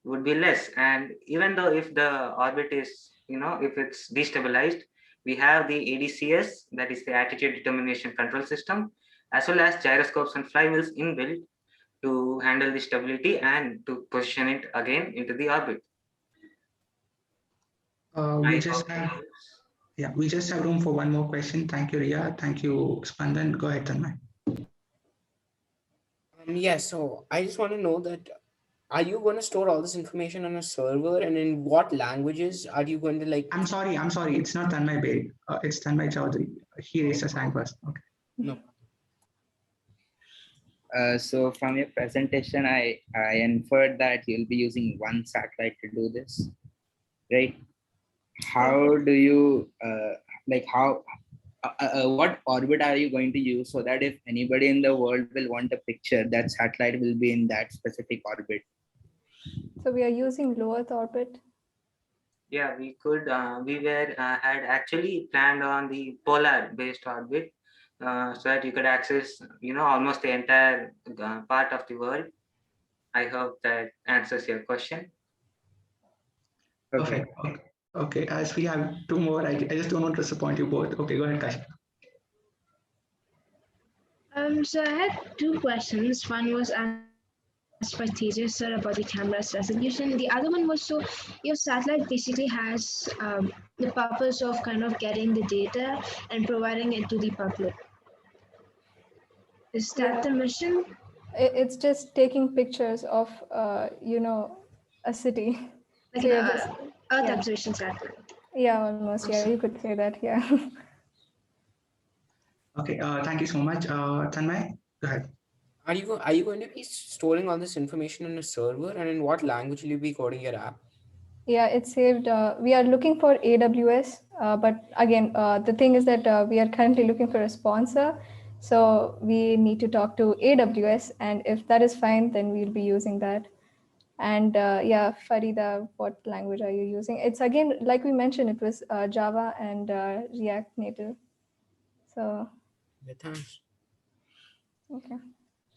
would be less. And even though if the orbit is if it's destabilized, we have the ADCS, that is the attitude determination control system, as well as gyroscopes and flywheels inbuilt to handle the stability and to position it again into the orbit. We just have, yeah, we just have room for one more question. Thank you, Ria. Thank you, Spandan. Go ahead, Tanmay. Yeah, so I just want to know that are you going to store all this information on a server, and in what languages are you going to like? I'm sorry. It's not Tanmay Beg. It's Tanmay Chaudhary. He raised his hand first. Okay. No. So from your presentation, I inferred that you'll be using one satellite to do this, right? How do you what orbit are you going to use so that if anybody in the world will want a picture, that satellite will be in that specific orbit? So we are using low Earth orbit. Yeah, we could. We had actually planned on the polar based orbit, so that you could access, almost the entire part of the world. I hope that answers your question. Perfect. Okay. As we have two more, I just don't want to disappoint you both. Okay, go ahead, Kash. So I had two questions. One was asked by Tejas sir about the camera's resolution. The other one was, so your satellite basically has the purpose of kind of getting the data and providing it to the public. Is that the mission? It's just taking pictures of, a city. Like So an you're just Earth observation satellite. Yeah, almost. Yeah, you could say that. Yeah. Okay. Thank you so much, Tanmay. Go ahead. Are you going to be storing all this information on a server, and in what language will you be coding your app? Yeah, it's saved. We are looking for AWS, but again, the thing is that we are currently looking for a sponsor. So we need to talk to AWS, and if that is fine, then we'll be using that. And yeah, Farida, what language are you using? It's again, like we mentioned, it was Java and React Native. So. Yeah, thanks. Okay.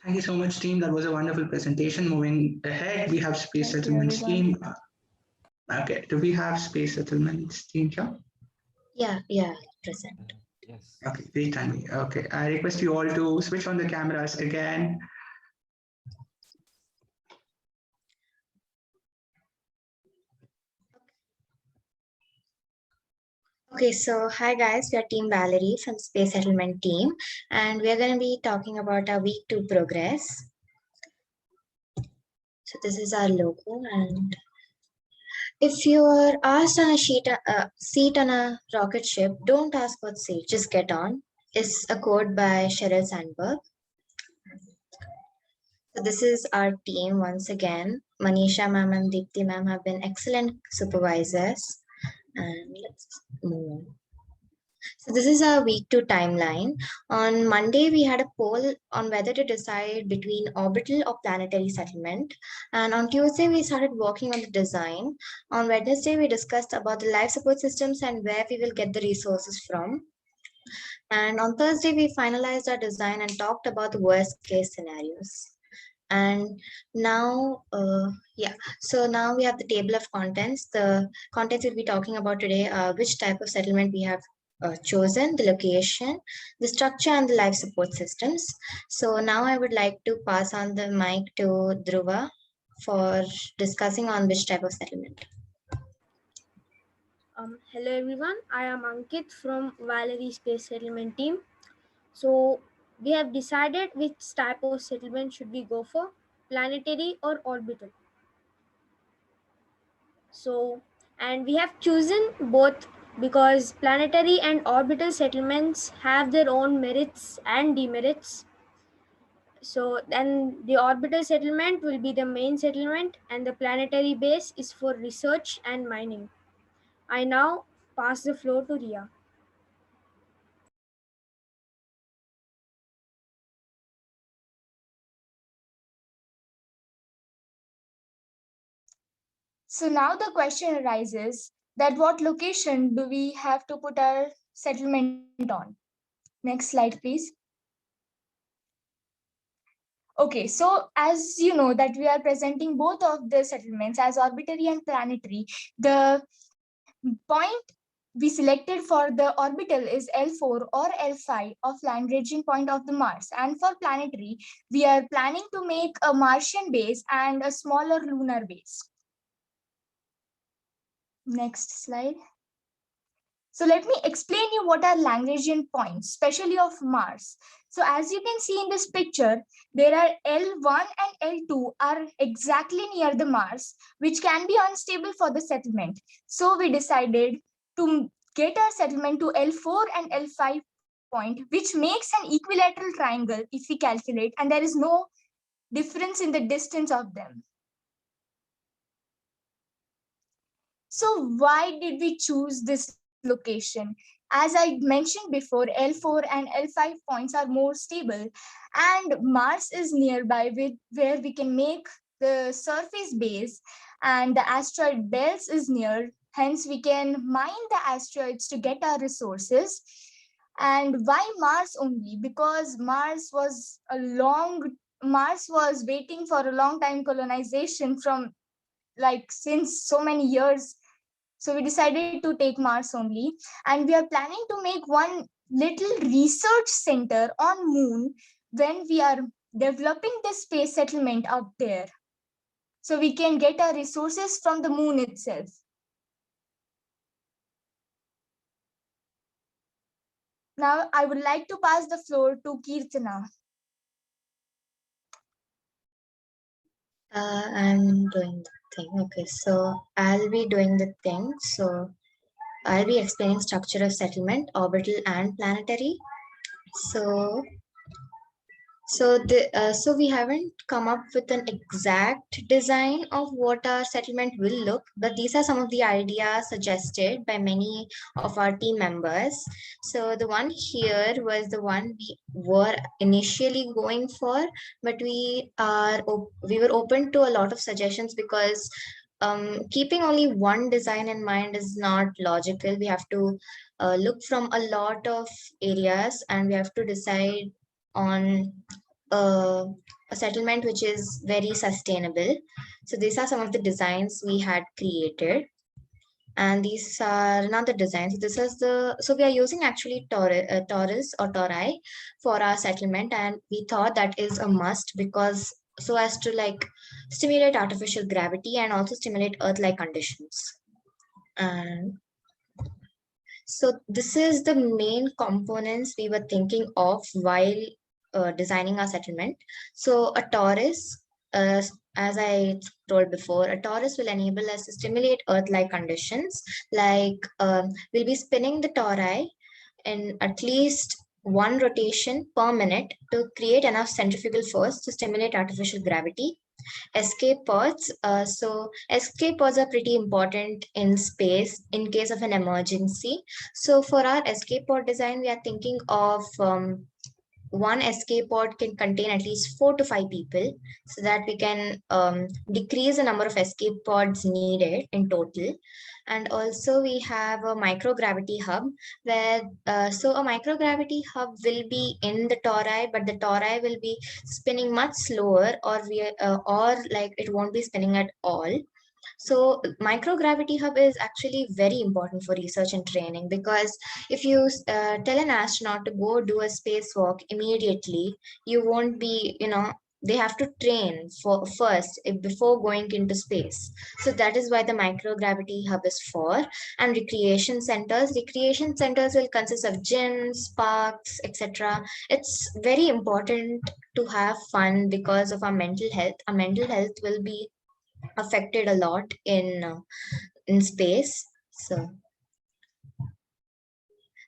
Thank you so much, team. That was a wonderful presentation. Moving ahead, we have Space Settlements team. Okay, do we have Space Settlements team here? Yeah, present. Yes. Okay, great, Tanvi. Okay, I request you all to switch on the cameras again. Okay, so hi guys, we are Team Valerie from Space Settlement team, and we are going to be talking about our week 2 progress. So this is our logo, and if you are asked on a seat on a rocket ship, don't ask what seat, just get on. It's a quote by Sheryl Sandberg. So this is our team once again. Manisha ma'am and Deepthi ma'am have been excellent supervisors. And let's move on. So this is our week 2 timeline. On Monday, we had a poll on whether to decide between orbital or planetary settlement. And on Tuesday, we started working on the design. On Wednesday, we discussed about the life support systems and where we will get the resources from. And on Thursday, we finalized our design and talked about the worst case scenarios. And now, so now we have the table of contents. The contents we'll be talking about today are which type of settlement we have chosen, the location, the structure, and the life support systems. So now I would like to pass on the mic to Dhruva for discussing on which type of settlement. Hello everyone, I am Ankit from Valerie Space Settlement team. So we have decided which type of settlement should we go for, planetary or orbital. So, and we have chosen both because planetary and orbital settlements have their own merits and demerits. So then the orbital settlement will be the main settlement and the planetary base is for research and mining. I now pass the floor to Ria. So now the question arises that what location do we have to put our settlement on? Next slide, please. Okay, so as you know that we are presenting both of the settlements as orbitary and planetary, the point we selected for the orbital is L4 or L5 of Lagrangian point of the Mars. And for planetary, we are planning to make a Martian base and a smaller lunar base. Next slide. So let me explain you what are Lagrangian points, especially of Mars. So as you can see in this picture, there are L1 and L2 are exactly near the Mars, which can be unstable for the settlement. So we decided to get our settlement to L4 and L5 point, which makes an equilateral triangle if we calculate, and there is no difference in the distance of them. So why did we choose this location? As I mentioned before, L4 and L5 points are more stable, and Mars is nearby with where we can make the surface base, and the asteroid belts is near. Hence, we can mine the asteroids to get our resources. And why Mars only? Because Mars was waiting for a long time colonization from like since so many years. So we decided to take Mars only, and we are planning to make one little research center on Moon when we are developing the space settlement out there. So we can get our resources from the Moon itself. Now I would like to pass the floor to Kirtana. I'm doing the thing. Okay, so I'll be doing the thing. So I'll be explaining structure of settlement, orbital and planetary. So so we haven't come up with an exact design of what our settlement will look, but these are some of the ideas suggested by many of our team members. So the one here was the one we were initially going for, but we were open to a lot of suggestions because keeping only one design in mind is not logical. We have to look from a lot of areas, and we have to decide on a settlement which is very sustainable. So these are some of the designs we had created. And these are another designs. This is so we are using actually torus or tori for our settlement, and we thought that is a must because so as to like stimulate artificial gravity and also stimulate Earth-like conditions. And so this is the main components we were thinking of while designing our settlement. So a torus, as I told before, a torus will enable us to stimulate Earth-like conditions. Like we'll be spinning the tori in at least one rotation per minute to create enough centrifugal force to stimulate artificial gravity. Escape pods. So escape pods are pretty important in space in case of an emergency. So for our escape pod design, we are thinking of one escape pod can contain at least 4 to 5 people, so that we can decrease the number of escape pods needed in total. And also we have a microgravity hub where so a microgravity hub will be in the tori, but the tori will be spinning much slower, or like it won't be spinning at all. So microgravity hub is actually very important for research and training, because if you tell an astronaut to go do a spacewalk immediately, you won't be, they have to train for first before going into space. So that is why the microgravity hub is for. And recreation centers will consist of gyms, parks, etc. It's very important to have fun because of our mental health. Our mental health will be affected a lot in space.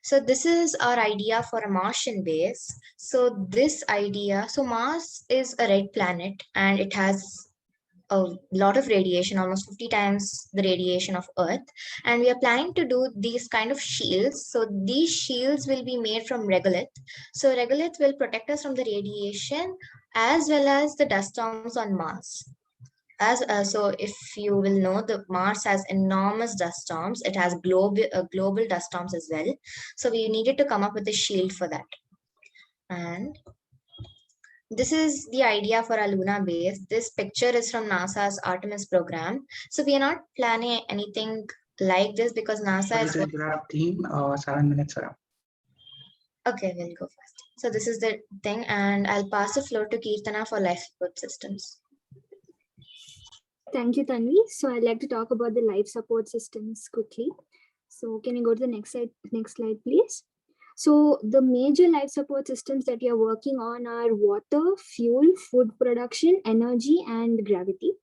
So this is our idea for a Martian base. So this idea, so Mars is a red planet and it has a lot of radiation, almost 50 times the radiation of Earth. And we are planning to do these kind of shields. So these shields will be made from regolith. So regolith will protect us from the radiation as well as the dust storms on Mars. So if you will know, the Mars has enormous dust storms. It has global dust storms as well. So we needed to come up with a shield for that. And this is the idea for our Luna base. This picture is from NASA's Artemis program. So we are not planning anything like this because NASA Sorry is to interrupt, team. 7 minutes around. okay. We'll go fast. So this is the thing, and I'll pass the floor to Kirtana for life support systems. Thank you, Tanvi. So I'd like to talk about the life support systems quickly. So can you go to the next slide, please? So the major life support systems that you're working on are water, fuel, food production, energy, and gravity.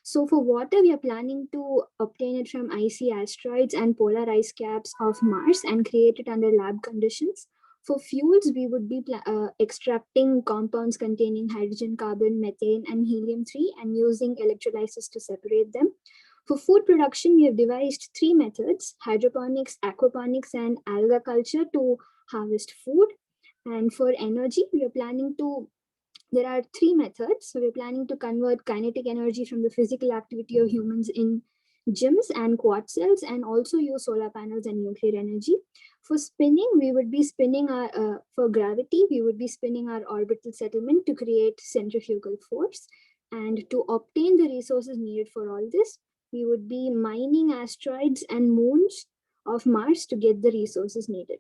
So for water, we are planning to obtain it from icy asteroids and polar ice caps of Mars and create it under lab conditions. For fuels, we would be extracting compounds containing hydrogen, carbon, methane, and helium-3 and using electrolysis to separate them. For food production, we have devised 3 methods: hydroponics, aquaponics, and alga culture to harvest food. And for energy, we are planning to there are 3 methods. So we're planning to convert kinetic energy from the physical activity of humans in gyms and quad cells, and also use solar panels and nuclear energy. For spinning, we would be spinning for gravity, we would be spinning our orbital settlement to create centrifugal force. And to obtain the resources needed for all this, we would be mining asteroids and moons of Mars to get the resources needed.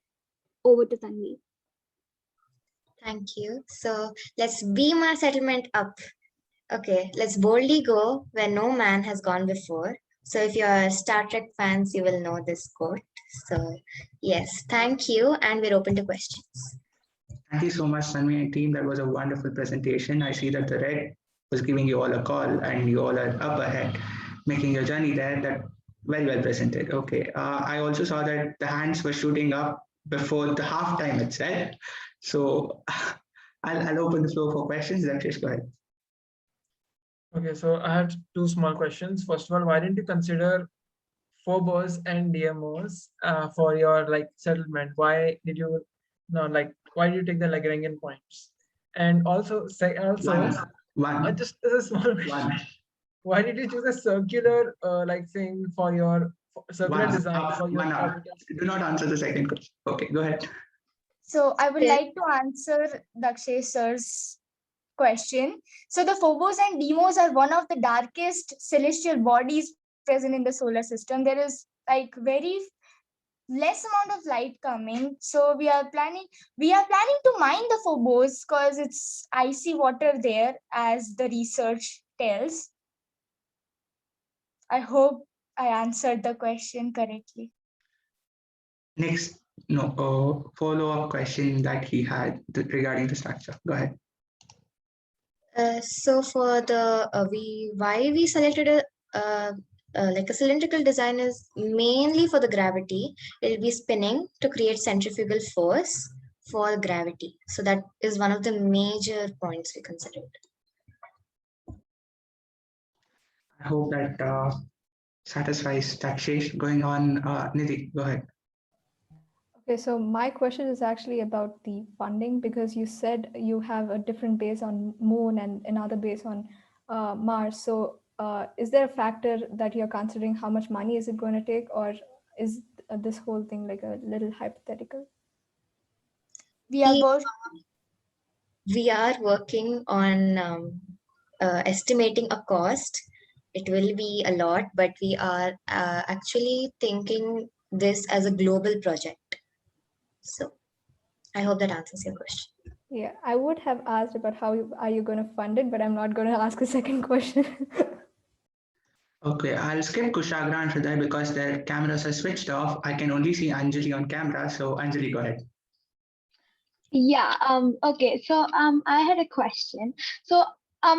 Over to Tanvi. Thank you. So let's beam our settlement up. Okay, let's boldly go where no man has gone before. So if you're Star Trek fans, you will know this quote. So yes, thank you. And we're open to questions. Thank you so much, Tanvi and team. That was a wonderful presentation. I see that the red was giving you all a call and you all are up ahead, making your journey there. That very well presented. Okay. I also saw that the hands were shooting up before the halftime itself. So I'll open the floor for questions. Just go ahead. Okay, so I have two small questions. First of all, why didn't you consider Phobos and DMOs for your like settlement? Why did you why did you take the Lagrangian points? And also one. Just as a small question, why did you choose a circular like thing for your circular design for your orbitals? Do not answer the second question. Okay, go ahead. So I would like to answer Dakshay sir's question. So the Phobos and Deimos are one of the darkest celestial bodies present in the solar system. There is like very less amount of light coming. So we are planning to mine the Phobos because it's icy water there, as the research tells. I hope I answered the question correctly. Next, follow-up question that he had regarding the structure. Go ahead. So for the why we selected a like a cylindrical design is mainly for the gravity. It will be spinning to create centrifugal force for gravity. So that is one of the major points we considered. I hope that satisfies Dakshay. Going on, Nidhi, go ahead. Okay, so my question is actually about the funding, because you said you have a different base on Moon and another base on Mars. So is there a factor that you're considering how much money is it going to take, or is this whole thing like a little hypothetical? We are working on estimating a cost. It will be a lot, but we are actually thinking this as a global project. So I hope that answers your question. Yeah, I would have asked about how are you going to fund it, but I'm not going to ask a second question. Okay, I'll skip Kushagra and Hriday because their cameras are switched off. I can only see Anjali on camera. So Anjali, go ahead. Yeah. Okay. So I had a question. So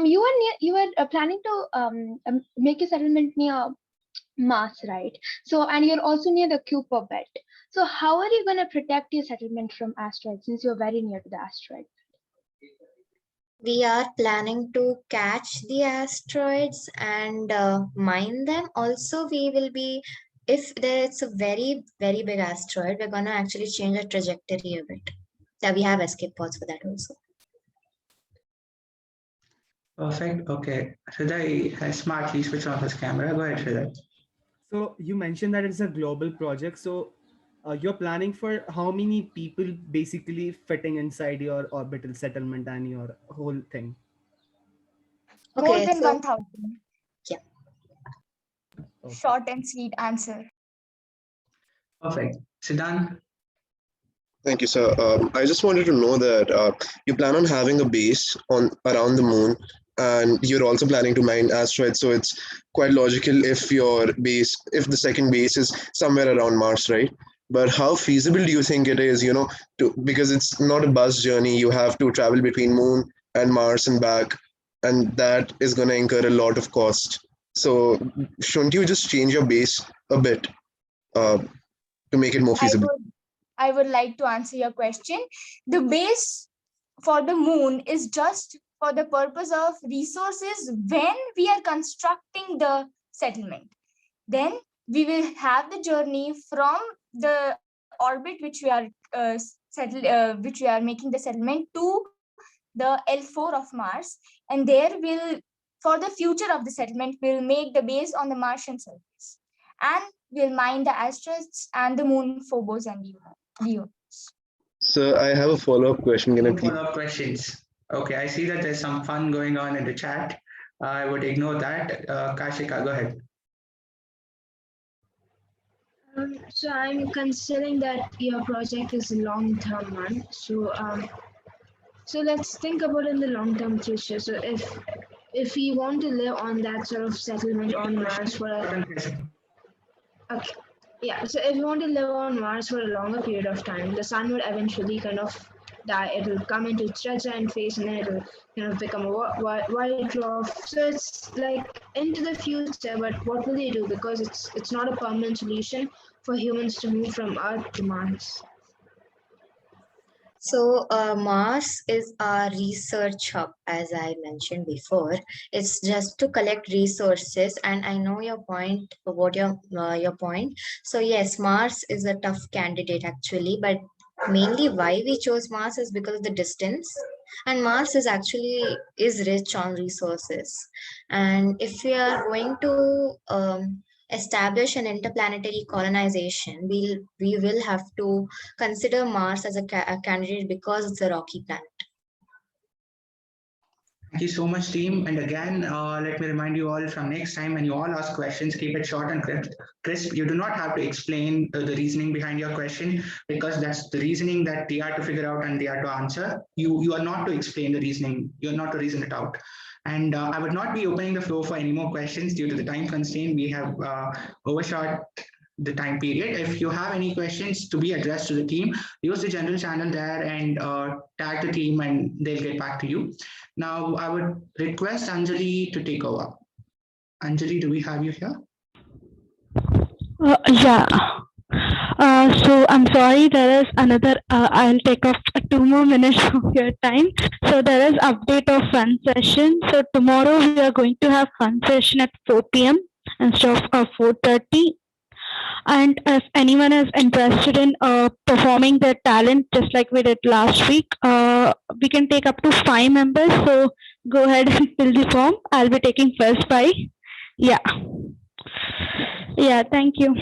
you were planning to make a settlement near Mars, right? So and you're also near the Kuiper belt. So how are you going to protect your settlement from asteroids, since you're very near to the asteroid? We are planning to catch the asteroids and mine them. Also, we will be, if it's a very, very big asteroid, we're going to actually change the trajectory a bit. Yeah, we have escape pods for that also. Perfect. Okay. Hriday has smartly switched on his camera. Go ahead, Hriday. So you mentioned that it's a global project. So you're planning for how many people basically fitting inside your orbital settlement and your whole thing? More than 1,000. Yeah. Short and sweet answer. Perfect. Siddhant? Thank you, sir. I just wanted to know that you plan on having a base on around the moon, and you're also planning to mine asteroids. So it's quite logical if if the second base is somewhere around Mars, right? But how feasible do you think it is? Because it's not a bus journey. You have to travel between Moon and Mars and back, and that is going to incur a lot of cost. So shouldn't you just change your base a bit uh, to make it more I feasible? would I would like to answer your question. The base for the moon is just for the purpose of resources when we are constructing the settlement. Then we will have the journey from the orbit which we are which we are making the settlement to the L4 of Mars, and there will, for the future of the settlement, we'll make the base on the Martian surface, and we'll mine the asteroids and the moon Phobos and Leo. So I have a follow-up question. Can I No please? follow-up questions. Okay, I see that there's some fun going on in the chat. I would ignore that. Kashika, go ahead. So I'm considering that your project is a long-term one. So let's think about in the long-term future. So if we want to live on that sort of settlement on Mars for okay, yeah. So if we want to live on Mars for a longer period of time, the sun would eventually kind of die. It will come into its red giant phase, and then it will kind of become a white dwarf. So it's like into the future. But what will they do? Because it's not a permanent solution for humans to move from Earth to Mars. So, Mars is a research hub, as I mentioned before. It's just to collect resources, and I know your point. What your point? So yes, Mars is a tough candidate actually, but mainly why we chose Mars is because of the distance, and Mars is rich on resources. And if we are going to establish an interplanetary colonization, we will have to consider Mars as a candidate because it's a rocky planet. Thank you so much, team. And again, let me remind you all from next time when you all ask questions, keep it short and crisp. You do not have to explain the reasoning behind your question because that's the reasoning that they are to figure out and they are to answer. You are not to explain the reasoning. You are not to reason it out. And I would not be opening the floor for any more questions due to the time constraint. We have overshot the time period. If you have any questions to be addressed to the team, use the general channel there and tag the team and they'll get back to you. Now, I would request Anjali to take over. Anjali, do we have you here? Yeah. So I'm sorry, there is another, I'll take off 2 more minutes of your time. So there is update of fun session. So tomorrow we are going to have fun session at 4 p.m. instead of 4:30. And if anyone is interested in performing their talent, just like we did last week, we can take up to 5 members. So go ahead and fill the form. I'll be taking first 5. Yeah. Yeah, thank you.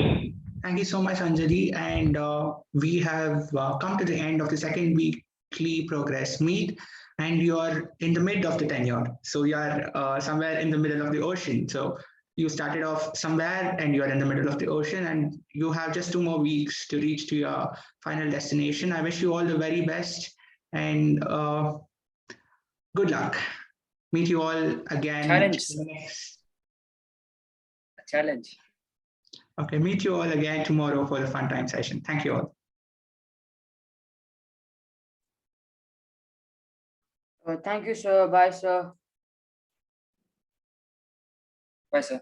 Thank you so much, Anjali. And we have come to the end of the second weekly progress meet, and you're in the mid of the tenure. So you're somewhere in the middle of the ocean. So you started off somewhere and you're in the middle of the ocean, and you have just 2 more weeks to reach to your final destination. I wish you all the very best and good luck. Meet you all again. Challenge. Next. Challenge. Okay, meet you all again tomorrow for the fun time session. Thank you all. Thank you, sir. Bye, sir. Bye, sir.